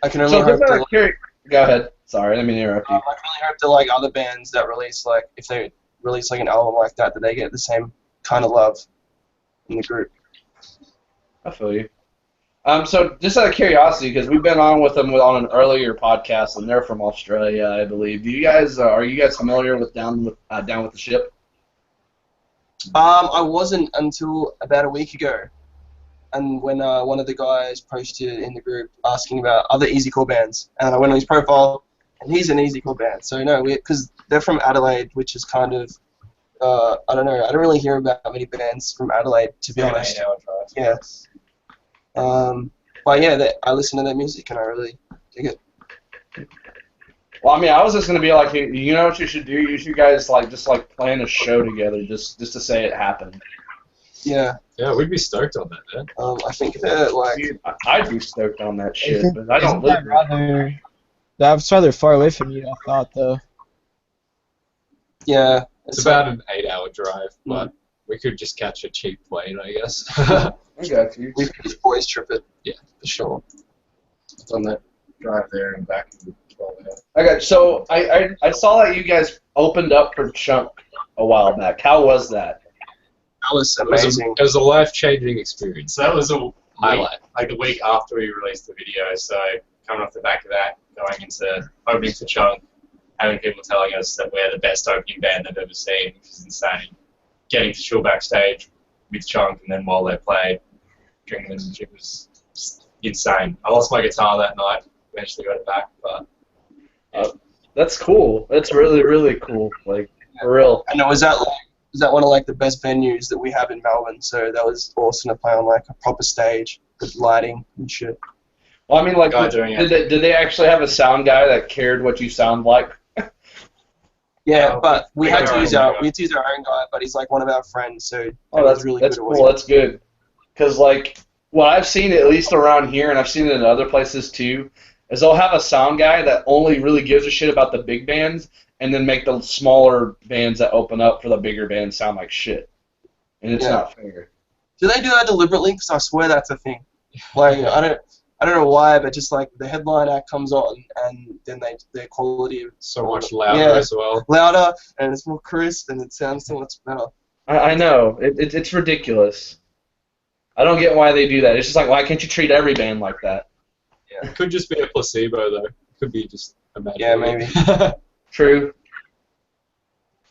I can only
So
hope
just out
that
of go ahead. Sorry, let me interrupt you.
I can only hope that like other bands that release like if they release like an album like that they get the same kind of love in the group.
I feel you. So just out of curiosity, because we've been on with them on an earlier podcast, and they're from Australia, I believe. Do you guys are you guys familiar with Down with the Ship?
I wasn't until about a week ago, and when one of the guys posted in the group asking about other easycore bands, and I went on his profile, and he's an easycore band. So no, because they're from Adelaide, which is kind of I don't know. I don't really hear about many bands from Adelaide, to be honest.
8 hour drive.
Yeah. But yeah, I listen to their music and I really dig it.
Well, I mean, I was just gonna be like, you know what you should do? You should guys just plan a show together, just to say it happened.
Yeah.
Yeah, we'd be stoked on that, man.
I think that like
Dude, I'd be stoked on that shit, but I don't
Isn't
live
that
there.
that's rather far away from you, I thought, though.
yeah.
It's about an 8-hour drive, but we could just catch a cheap plane, I guess.
I got you.
We could just boys trip it.
Yeah, for sure.
It's on that drive there and back in 12 hours.
I got so I saw that you guys opened up for Chunk a while back. How was that?
That was
It was
amazing.
it was a life-changing experience.
So that was a
Highlight.
like the week after we released the video. So coming off the back of that, going into opening for Chunk, having people telling us that we're the best opening band they've ever seen, which is insane. Getting to chill backstage with Chunk, and then while they played, drinking the music was just insane. I lost my guitar that night. Eventually got it back, but
That's cool. That's really, really cool. Like, for real.
And it was that one of like the best venues that we have in Melbourne. So that was awesome to play on like a proper stage with lighting and shit.
Well, I mean, like,
Guy doing it.
did they actually have a sound guy that cared what you sound like?
Yeah, but we had to
our
use
own
our
guy.
we had to use our own guy, but he's like one of our friends, so
Oh,
it
that's
was really
that's
good.
cool. That's good. Because, like, what I've seen, at least around here, and I've seen it in other places too, is they'll have a sound guy that only really gives a shit about the big bands, and then make the smaller bands that open up for the bigger bands sound like shit. And it's
Yeah.
not fair.
Do they do that deliberately? Because I swear that's a thing. Like I don't know why, but just like the headline act comes on, and then their quality is
So much louder
Yeah.
as well.
louder, and it's more crisp, and it sounds so much better.
I know. It's ridiculous. I don't get why they do that. It's just like, why can't you treat every band like that?
It could just be a placebo, though. It could be just imaginary.
Yeah, maybe.
True.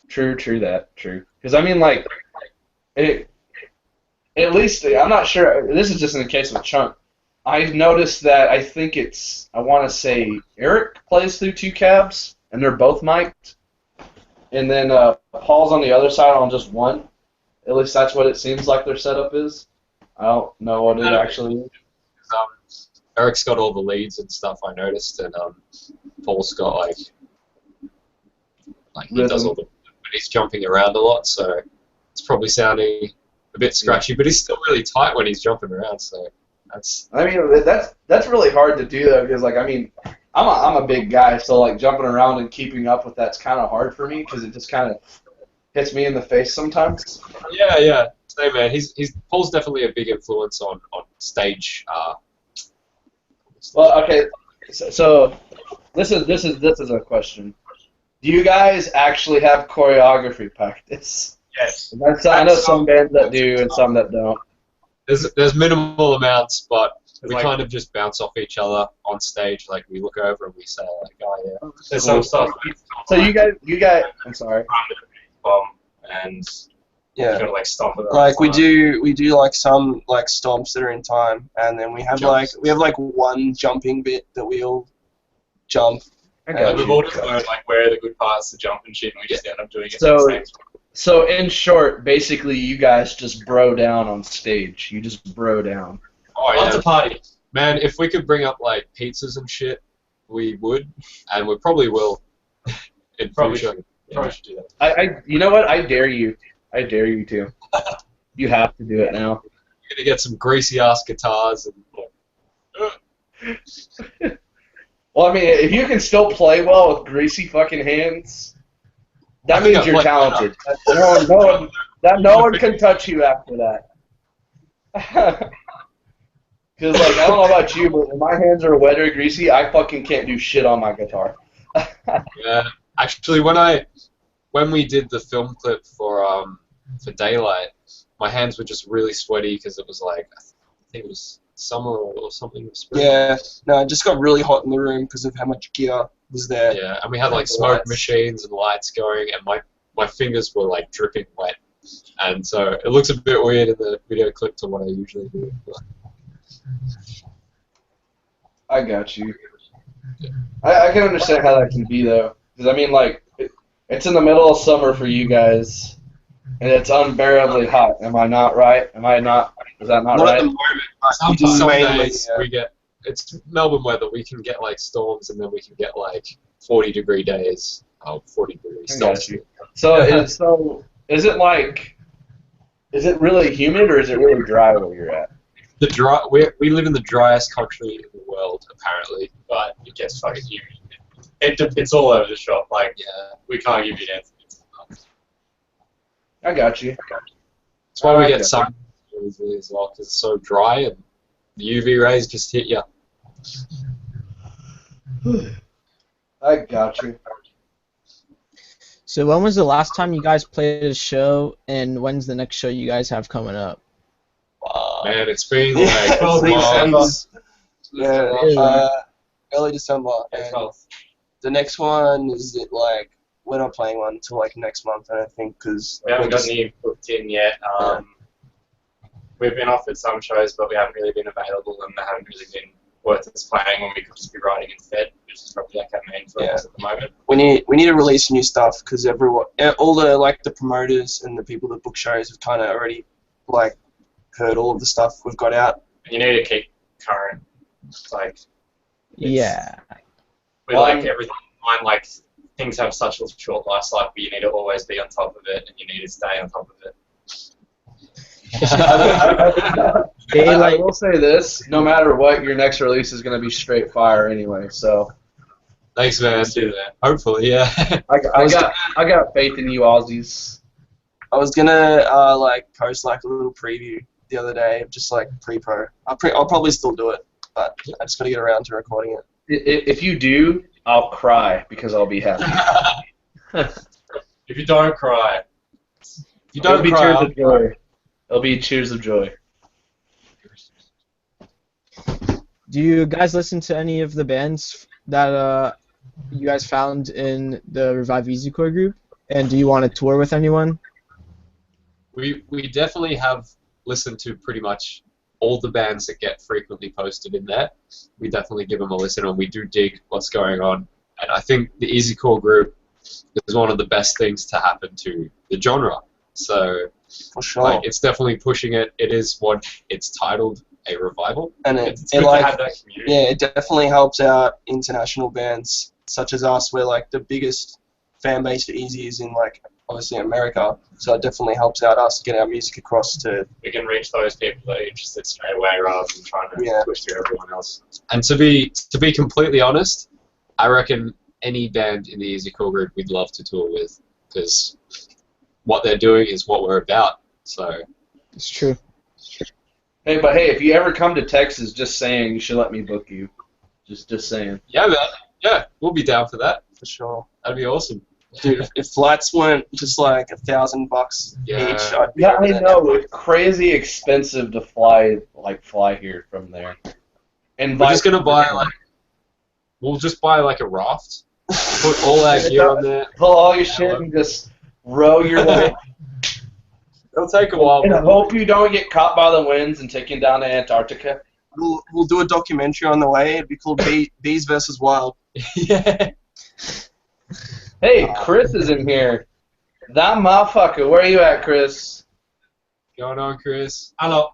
True that. True. Because, I mean, like, at least, I'm not sure, this is just in the case with Chunk. I've noticed that I think I want to say Eric plays through two cabs, and they're both mic'd. And then Paul's on the other side on just one. At least that's what it seems like their setup is. I don't know what it actually is.
Eric's got all the leads and stuff, I noticed, and Paul's got, like he does all the, but he's jumping around a lot, so it's probably sounding a bit scratchy, but he's still really tight when he's jumping around, so that's...
I mean, that's really hard to do, though, because, like, I mean, I'm a big guy, so, like, jumping around and keeping up with that's kind of hard for me, because it just kind of hits me in the face sometimes.
Yeah. Same, man. Paul's definitely a big influence on stage.
Well, okay, so this is a question. Do you guys actually have choreography practice?
yes.
I know some bands that do and some that don't.
There's minimal amounts, but we
Like-
kind of just bounce off each other on stage. Like we look over and we say, like, "Oh yeah."
There's some stuff.
So you guys, I'm sorry.
Bomb and you
Yeah.
gotta like stomp it.
Like we do like some like stomps that are in time, and then we have
Jumps.
like one jumping bit that we all jump.
I
Yeah,
got
We've
you.
all just learned like where are the good parts to jump and shit, and we just end up doing it.
So-
at the same time.
So in short, basically, you guys just bro down on stage. You just bro down.
Oh
Lots
yeah,
of party.
man. If we could bring up like pizzas and shit, we would, and we probably will. In
Probably
future.
should.
Yeah.
Probably should do that.
You know what? I dare you. I dare you to. You have to do it now.
You're gonna get some greasy ass guitars and.
Well, I mean, if you can still play well with greasy fucking hands, That means you're talented. No one can touch you after that. Because, like, I don't know about you, but when my hands are wet or greasy, I fucking can't do shit on my guitar.
Yeah, actually, when we did the film clip for Daylight, my hands were just really sweaty because it was like I think it was summer or something. Spring.
Yeah, no, it just got really hot in the room because of how much gear was there.
Yeah, and we had like smoke machines and lights going, and my fingers were like dripping wet, and so it looks a bit weird in the video clip to what I usually do.
I got you. I can understand how that can be, though. Because, I mean, like, it's in the middle of summer for you guys, and it's unbearably hot. Am I not right? Am I not? Is that not
Not
right?
at the moment.
Some
mainly,
days we get, it's Melbourne weather, we can get like storms, and then we can get like 40-degree days, 40 degrees
I got
Celsius.
you. Is it really humid or is it really dry where you're at?
We live in the driest country in the world, apparently.
But it gets fucking humid. It's all over the shop. Like, yeah, we can't give you an answer.
I got you.
That's why we get sun easily as well, because it's so dry and the UV rays just hit you.
I got you.
So when was the last time you guys played a show, and when's the next show you guys have coming up?
Man, it's been like
months. Yeah,
Really?
Early December. And the next one is like we're not playing one until like next month, I don't think, because
We haven't got any booked in yet. We've been offered some shows, but we haven't really been available, and they haven't really been worth us playing when we could just be writing instead, which is probably like our main focus at the moment.
we need to release new stuff because everyone, all the promoters and the people that book shows have kind of already like heard all of the stuff we've got out.
And you need to keep current. Like,
Yeah.
we like everything. Mine, like, things have such a short life cycle, but you need to always be on top of it, and you need to stay on top of it.
I will say this: no matter what, your next release is going to be straight fire anyway. So,
thanks, man.
Let's do that.
Hopefully, yeah.
I got faith in you, Aussies.
I was gonna like post like a little preview the other day of just like pre-pro. I'll probably still do it, but I just gotta get around to recording it.
If you do, I'll cry because I'll be happy.
If you don't cry,
It'll be tears of joy. It'll be tears of joy.
Do you guys listen to any of the bands that you guys found in the Revive Easy Core group? And do you want to tour with anyone?
We definitely have listened to pretty much all the bands that get frequently posted in there. We definitely give them a listen, and we do dig what's going on. And I think the Easy Core group is one of the best things to happen to the genre. So,
For sure.
like, it's definitely pushing it. It is what it's titled, a revival.
And
it's
it
good
like
to have that community.
yeah, it definitely helps out international bands such as us, where like the biggest fan base for Easy is in like obviously America. So it definitely helps out us get our music across to.
We can reach those people that are interested straight away rather than trying to push through everyone else.
And to be completely honest, I reckon any band in the Easy Core group we'd love to tour with, because what they're doing is what we're about. So
It's true.
Hey, if you ever come to Texas, just saying, you should let me book you. Just saying.
yeah, man. Yeah, we'll be down for that.
For sure.
That'd be awesome.
Dude, if flights weren't just like $1,000
Yeah.
each, I'd be
Yeah,
over
I
there.
know. It's crazy expensive to fly here from there. And
We're just gonna we'll just buy like a raft, put all our gear on there.
pull all your shit and just row your way.
It'll take a while.
And I
but
hope you don't get caught by the winds and taken down to Antarctica.
We'll do a documentary on the way. It'd be called Bees versus Wild.
yeah.
Hey, Chris is in here. That motherfucker. Where are you at, Chris?
Going on, Chris.
Hello.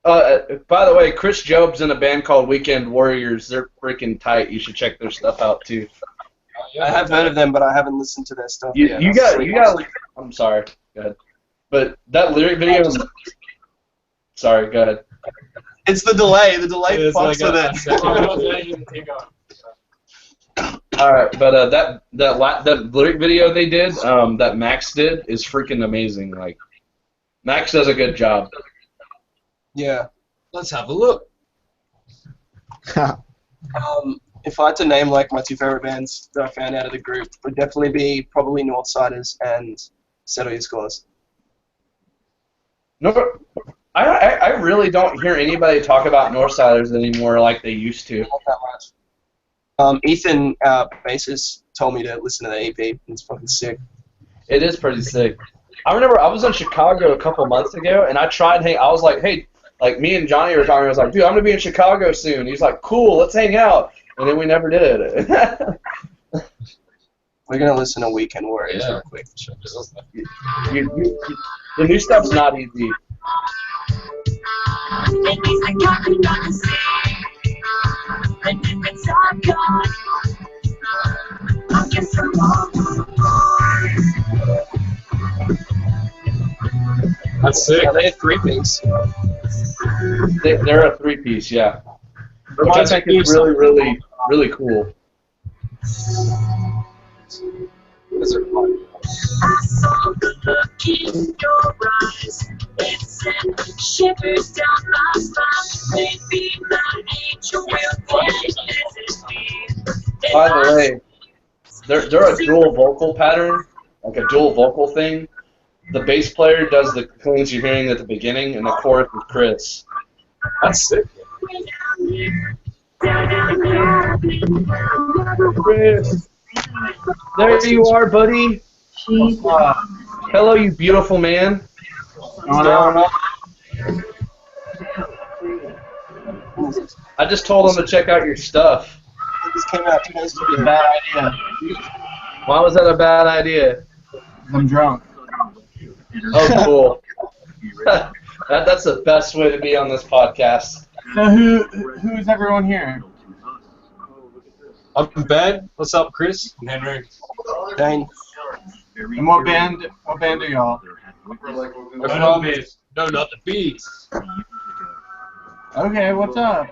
By the way, Chris Job's in a band called Weekend Warriors. They're freaking tight. You should check their stuff out too.
I have heard of them, but I haven't listened to their stuff yet.
You got. I'm sorry. Go ahead. But that lyric video. Sorry. Go ahead.
It's the delay. The delay
It's
fucks
like
with it.
a
All right, but that lyric video they did, that Max did, is freaking amazing. Like, Max does a good job.
Yeah. Let's have a look.
If I had to name like my two favorite bands that I found out of the group, would definitely be probably Northsiders and Settle Your Scores.
No, I really don't hear anybody talk about Northsiders anymore like they used to.
Not that much. Ethan, our bassist, told me to listen to the EP. It's fucking sick.
It is pretty sick. I remember I was in Chicago a couple months ago, and I was like, hey, like me and Johnny were talking. I was like, dude, I'm gonna be in Chicago soon. He's like, cool, let's hang out. And then we never did.
We're gonna listen to Weekend Warriors real quick.
The new stuff's not easy.
That's sick. Are they a three-piece?
They're a three-piece, yeah. Which I think is really, really, really cool.
Those are fun.
I saw the look in your eyes. It sent shivers down my spine. Maybe my angel will visit me.
By the way, they're a dual vocal pattern, like a dual vocal thing. The bass player does the things you're hearing at the beginning, and the chorus is Chris.
That's sick.
Chris, there you are, buddy. Hello, you beautiful man. I just told him to check out your stuff.
This came out 2 days ago.
Bad idea.
Why was that a bad idea?
I'm drunk.
Oh, cool. That's the best way to be on this podcast.
So who's everyone here?
I'm Ben. What's up, Chris?
Henry.
Dane.
And what band are y'all?
No, not the Bees.
Okay, what's up?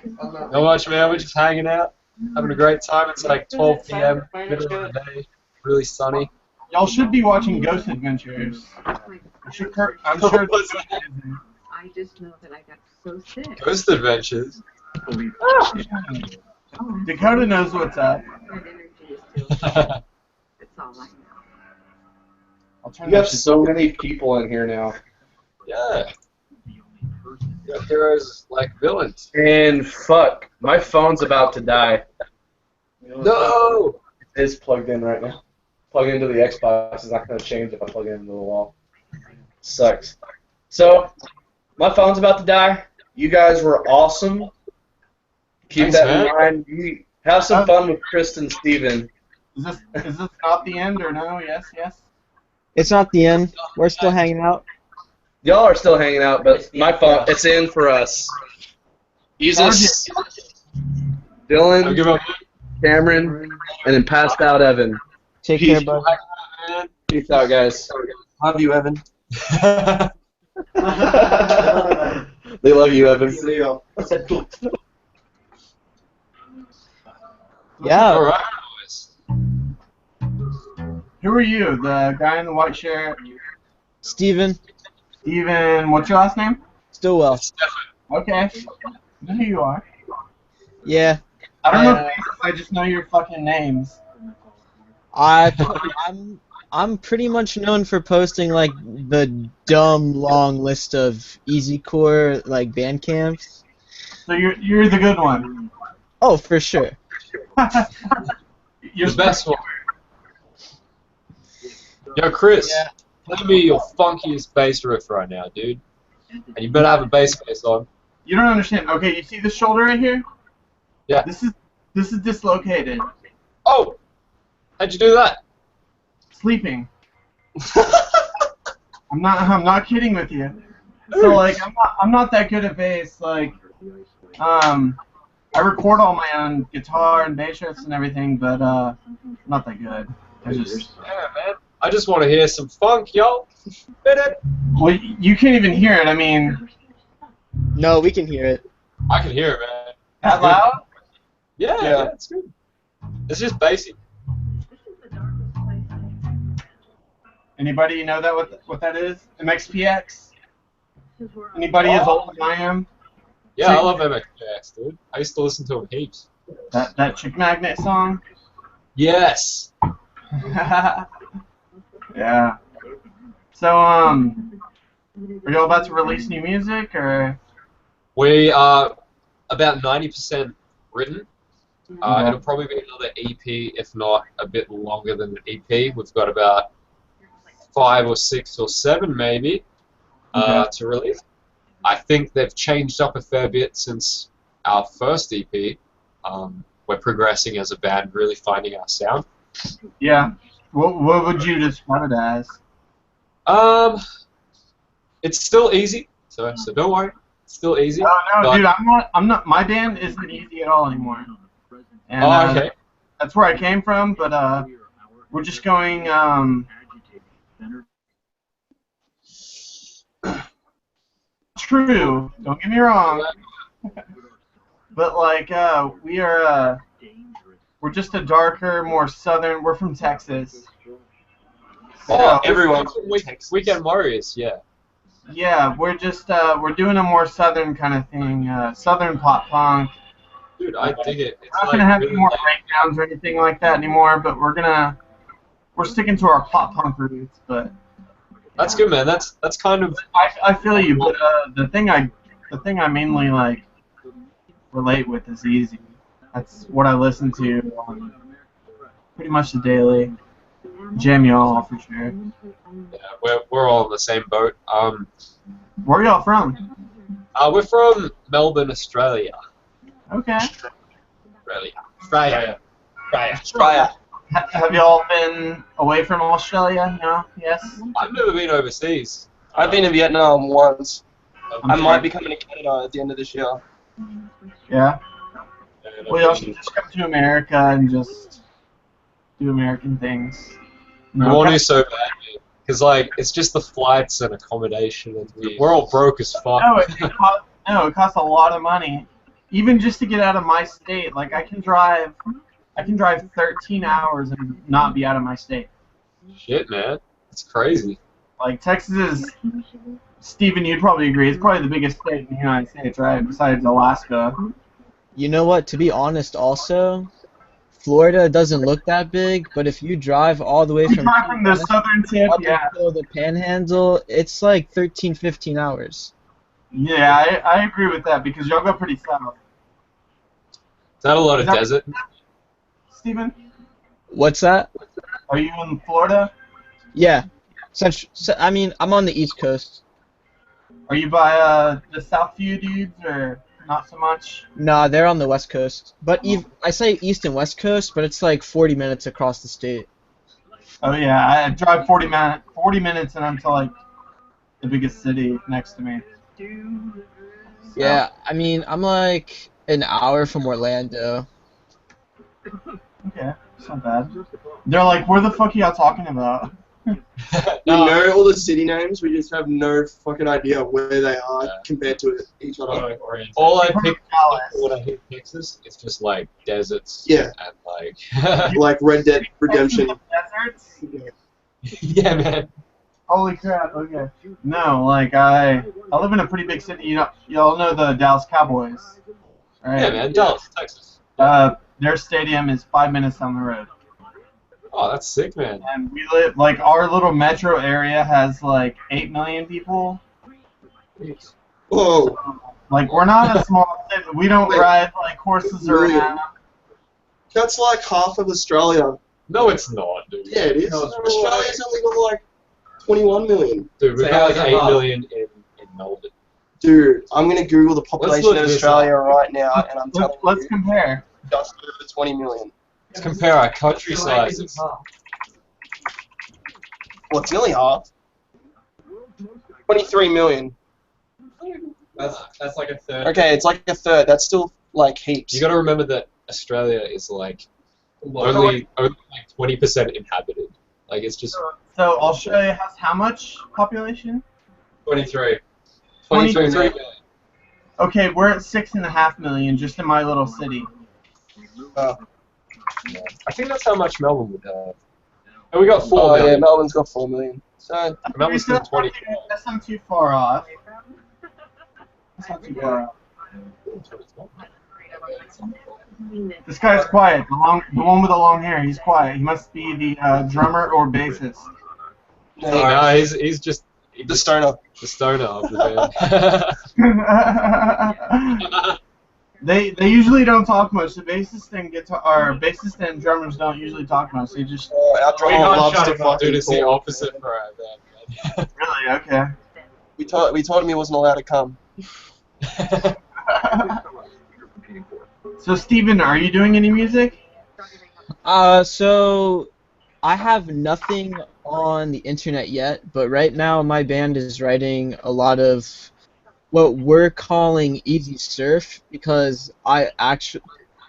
Not much, man. We're just hanging out, having a great time. It's like 12 p.m., middle of the day, really sunny.
Y'all should be watching Ghost Adventures. I'm sure.
I just know that I got so sick.
Ghost Adventures.
Dakota knows what's up.
That energy is too. That's all I know.
I'll turn
You have
that shit-
so many people in here now.
Yeah. You got heroes like villains.
And fuck, my phone's about to die.
No!
It is plugged in right now. Plug into the Xbox. It's not going to change if I plug it into the wall. Sucks. So, my phone's about to die. You guys were awesome. Keep
Thanks,
that
man.
in mind. You have some fun with Chris and Steven.
Is this not the end or no? Yes.
It's not the end. We're still hanging out.
Y'all are still hanging out, but my phone, it's in for us. Jesus,
I'll
Dylan,
give up.
Cameron, and then passed out Evan.
Take
Peace.
care, bud.
Peace out, guys.
Love you, Evan.
They love you, Evan.
See y'all.
Yeah.
All right, boys.
Who are you? The guy in the white shirt?
Steven.
Steven, what's your last name?
Stillwell.
Okay. I know who you are.
Yeah.
I don't know faces, I just know your fucking names.
I'm pretty much known for posting like the dumb long list of easycore like band camps.
So you're the good one.
Oh, for sure.
You're
The best one. Yo, Chris, play me your funkiest bass riff right now, dude. And you better have a bass face on.
You don't understand. Okay, you see this shoulder right here?
Yeah.
This is dislocated.
Oh! How'd you do that?
Sleeping. I'm not kidding with you. So like I'm not that good at bass. Like I record all my own guitar and bass riffs and everything, but not that good. I just
Yeah, man. I just want to hear some funk, yo.
well, you can't even hear it. I mean,
No, we can hear it.
I can hear it, man.
that loud?
Yeah,
Yeah.
it's good. It's just basic.
Anybody know that what that is? MXPX? Anybody as old as I am?
Yeah, I love MXPX, dude. I used to listen to them heaps.
That Chick Magnet song?
Yes.
Yeah. So are y'all about to release new music or?
We are about 90% written.
Okay.
It'll probably be another EP, if not a bit longer than an EP. We've got about 5 or 6 or 7 maybe to release. I think they've changed up a fair bit since our first EP. We're progressing as a band, really finding our sound.
Yeah. What would you describe it as?
It's still easy, so don't worry. It's still easy.
Oh no,
but,
dude, I'm not. My band isn't easy at all anymore. And,
okay.
That's where I came from, but we're just going. True. Don't get me wrong. But like, we're just a darker, more southern. We're from Texas.
Oh,
everyone.
Weekend Warriors, yeah.
Yeah, we're just we're doing a more southern kind of thing, southern pop punk.
Dude, I dig it. It's
We're not
like
gonna have
really
any more breakdowns or anything like that anymore, but we're sticking to our pop punk roots. But
that's good, man. That's kind of.
I feel you, but the thing I mainly like relate with is easy. That's what I listen to on pretty much the daily. Jam y'all for sure.
Yeah, we're all in the same boat.
Where are y'all from?
We're from Melbourne, Australia.
Okay.
Australia.
Have y'all been away from Australia? No? Yes?
I've never been overseas.
I've been to Vietnam once.
I'm
I
sure.
might be coming to Canada at the end of this year.
Yeah? Well, y'all should just come to America and just do American things.
We want to so badly. Because, like, it's just the flights and accommodation. And we're all broke as fuck.
No, it costs a lot of money. Even just to get out of my state. Like, I can drive 13 hours and not be out of my state.
Shit, man. It's crazy.
Like, Texas is, Steven, you'd probably agree, it's probably the biggest state in the United States, right? Besides Alaska.
You know what? To be honest, also, Florida doesn't look that big, but if you drive all the way from
the southern tip,
up
yeah.
until the Panhandle, it's like 13, 15 hours.
Yeah, I agree with that because y'all go pretty south.
Is that a lot of desert?
Steven?
What's that?
Are you in Florida?
Yeah. I mean, I'm on the East Coast.
Are you by the Southview dudes or not so much?
Nah, they're on the West Coast. But I say East and West Coast, but it's like 40 minutes across the state.
Oh yeah, I drive 40 minutes and I'm to like the biggest city next to me.
Yeah, I mean, I'm like an hour from Orlando.
Okay, it's not bad. They're like, where the fuck are y'all talking about?
We know all the city names, we just have no fucking idea where they are compared to each other.
All I pick when I hit Texas, it's just like deserts.
Yeah.
And like.
Like Red Dead Redemption.
Deserts?
Yeah, man.
Holy crap, okay. No, like, I live in a pretty big city. Y'all know the Dallas Cowboys, right?
Yeah, man. Dallas, Texas.
Their stadium is 5 minutes down the road.
Oh, that's sick, man.
And we live, like, our little metro area has, like, 8 million people.
Whoa.
Like, we're not a small city. We don't ride, like, horses around.
That's like half of Australia.
No, it's not, dude.
Yeah, it is. Australia's only got, like, 21 million.
Dude, we've got like 8 million in Melbourne.
Dude, I'm going to Google the population
look
of
this
Australia right now, and I'm telling
Let's
you,
compare.
just over 20 million.
Let's compare our country sizes.
Well, it's nearly half. 23 million.
That's like a third.
Okay, it's like a third. That's still, like, heaps.
You got to remember that Australia is like only like 20% inhabited. Like it's just.
So Australia has how much population?
23.
23 million.
Okay, we're at 6.5 million just in my little city.
I think that's how much Melbourne would have. And we got 4
Oh yeah,
million.
Melbourne's got 4 million. So
Melbourne's still 20.
That's not too far off. That's not too far off. This guy's quiet. The one with the long hair. He's quiet. He must be the drummer or bassist.
No, he's just
the stoner.
the stoner of the band.
They usually don't talk much. The bassist and drummers don't usually talk much. They just
Our drummer loves to fucking
Dude, it's the
talk.
opposite for our band.
really okay.
We told him he wasn't allowed to come.
So Steven, are you doing any music?
So I have nothing on the internet yet, but right now my band is writing a lot of what we're calling easy surf because I actually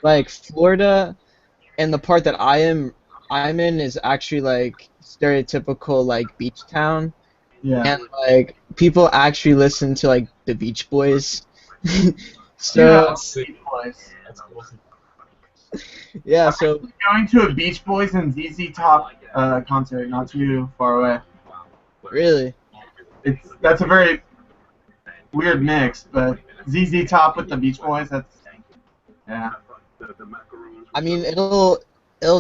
like Florida, and the part that I'm in is actually like stereotypical like beach town,
Yeah.
and like people actually listen to like the Beach Boys. So
That's sick. That's awesome.
yeah, so
Going to a Beach Boys and ZZ Top concert not too far away.
really,
That's a very weird mix, but ZZ Top with the Beach Boys, yeah.
I mean it'll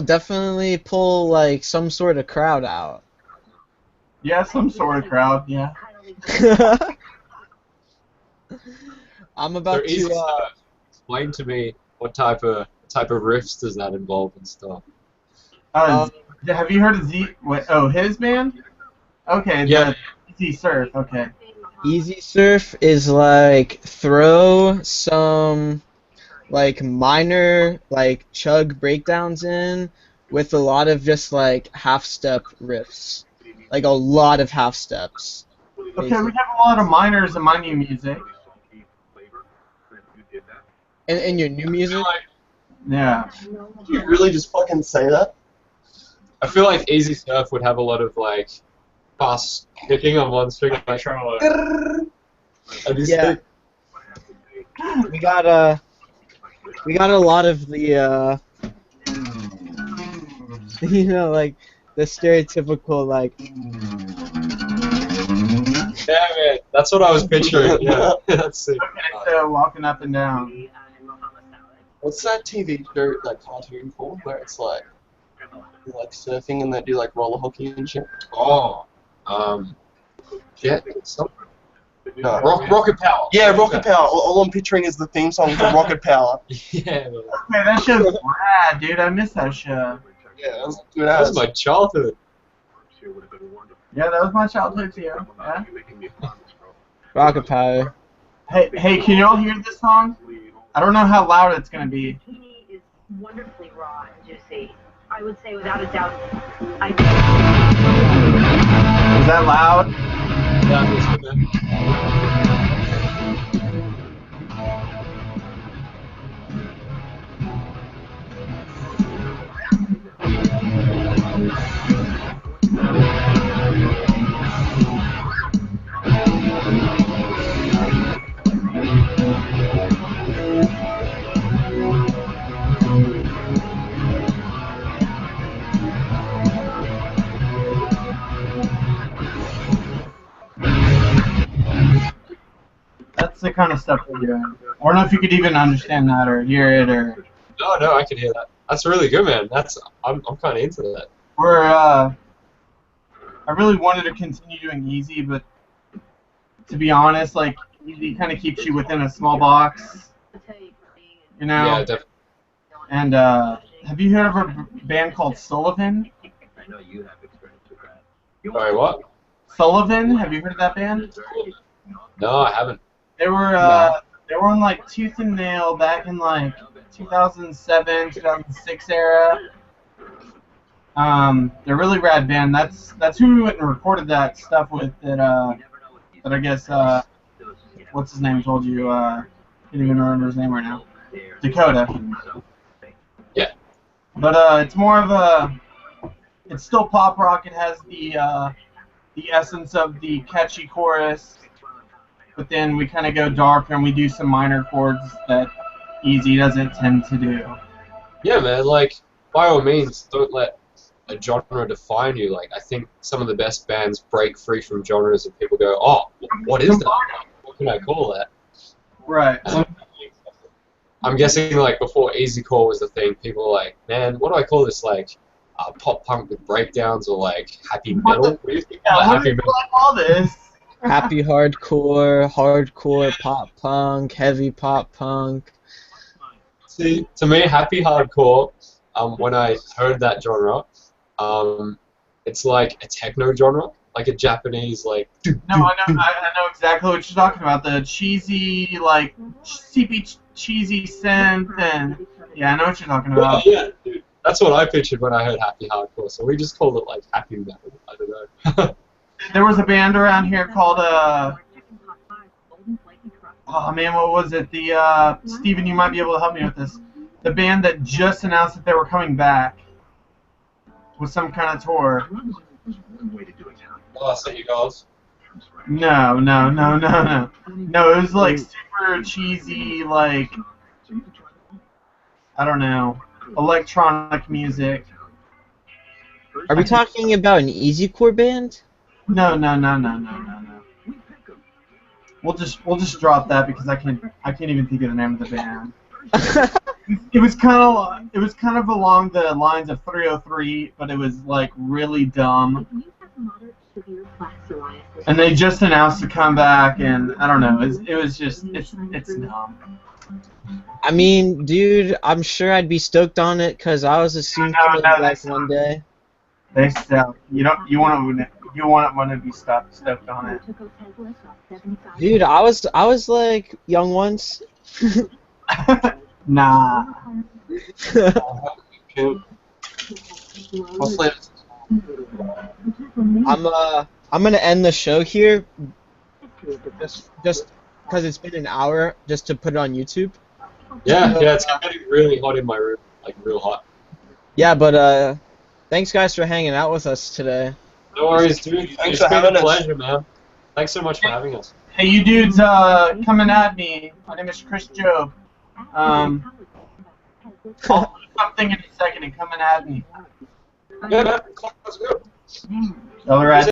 definitely pull like some sort of crowd out.
Yeah, some sort of crowd, yeah.
I'm
So
about
easy
to
stuff. Explain to me what type of riffs does that involve and stuff.
Have you heard of his band? Okay,
Yeah.
the ZZ Surf, okay.
Easy surf is like throw some like minor like chug breakdowns in with a lot of just like half step riffs. Like a lot of half steps.
Okay, we have a lot of minors in my new music.
In your new music?
Yeah.
Did you really just fucking say that?
I feel like Easy Surf would have a lot of like fast hitting on one string. Like,
Yeah. We got a lot of the you know like the stereotypical like
Yeah, man, that's what I was picturing. Yeah, that's sick.
Okay, so walking up and down.
What's that TV show, that cartoon called, where it's like surfing and they do like roller hockey and shit?
Oh, Jet, something.
No.
Rocket Power.
Yeah, Rocket Power. All I'm picturing is the theme song for Rocket Power.
Yeah, man.
Okay, that show's rad, dude. I miss that show.
Yeah, that was good
That was
ass.
my childhood.
Yeah, that was my childhood too. Yeah.
rocket power.
Hey, can y'all hear this song? I don't know how loud it's gonna be.
He is wonderfully raw and juicy. I would say without a doubt.
Is that loud?
Yeah, that's good, man.
That's the kind of stuff we're doing. I don't know if you could even understand that or hear it or.
No, I can hear that. That's really good, man. I'm kind of into that.
I really wanted to continue doing easy, but to be honest, like easy kind of keeps you within a small box, you know.
Yeah, definitely.
And have you heard of a band called Sullivan?
Sorry, what?
Sullivan? Have you heard of that band?
No, I haven't.
They were on like Tooth and Nail back in like 2007, 2006 era. They're a really rad band. That's who we went and recorded that stuff with. That I guess what's his name told you. Can't even remember his name right now. Dakota.
Yeah.
But it's more of a. It's still pop rock. It has the essence of the catchy chorus. But then we kind of go darker and we do some minor chords that Easy doesn't tend to do.
Yeah, man. Like by all means, don't let a genre define you. Like, I think some of the best bands break free from genres and people go, oh, what is that? What can I call that?
Right.
I'm guessing, like, before easycore was the thing, people were like, man, what do I call this? Like, pop punk with breakdowns or, like, happy metal? What do you think about happy metal?
All this.
Happy hardcore, hardcore pop punk, heavy pop punk.
See, to me, happy hardcore, when I heard that genre, it's like a techno genre, like a Japanese, like...
No, I know exactly what you're talking about. The cheesy, like, cheesy synth, and yeah, I know what you're talking about.
Yeah, dude. That's what I pictured when I heard happy hardcore, so we just called it, like, happy metal. I don't know.
There was a band around here called, oh man, what was it? The, Steven, you might be able to help me with this. The band that just announced that they were coming back with some kind of tour.
Oh, City Girls.
No. No, it was like super cheesy, like, I don't know, electronic music.
Are we talking about an easycore band?
No. We'll just drop that because I can't even think of the name of the band. It was kind of along the lines of 303, but it was like really dumb. And they just announced to come back, and I don't know. It was just it's dumb.
I mean, dude, I'm sure I'd be stoked on it because I was a student like one day.
They sell. You want to be stoked on it.
Dude, I was like young once.
Nah.
I'm gonna end the show here, just because it's been an hour, just to put it on YouTube.
Yeah, it's getting really hot in my room, like real hot.
Yeah, but thanks guys for hanging out with us today.
No worries, dude.
Thanks
It's
for
been
having
a
us.
pleasure, man. Thanks so much for having us.
Hey, you dudes, coming at me. My name is Chris Job. I'll do something in a second and coming at me.
Yeah, man. Let's go.
All right.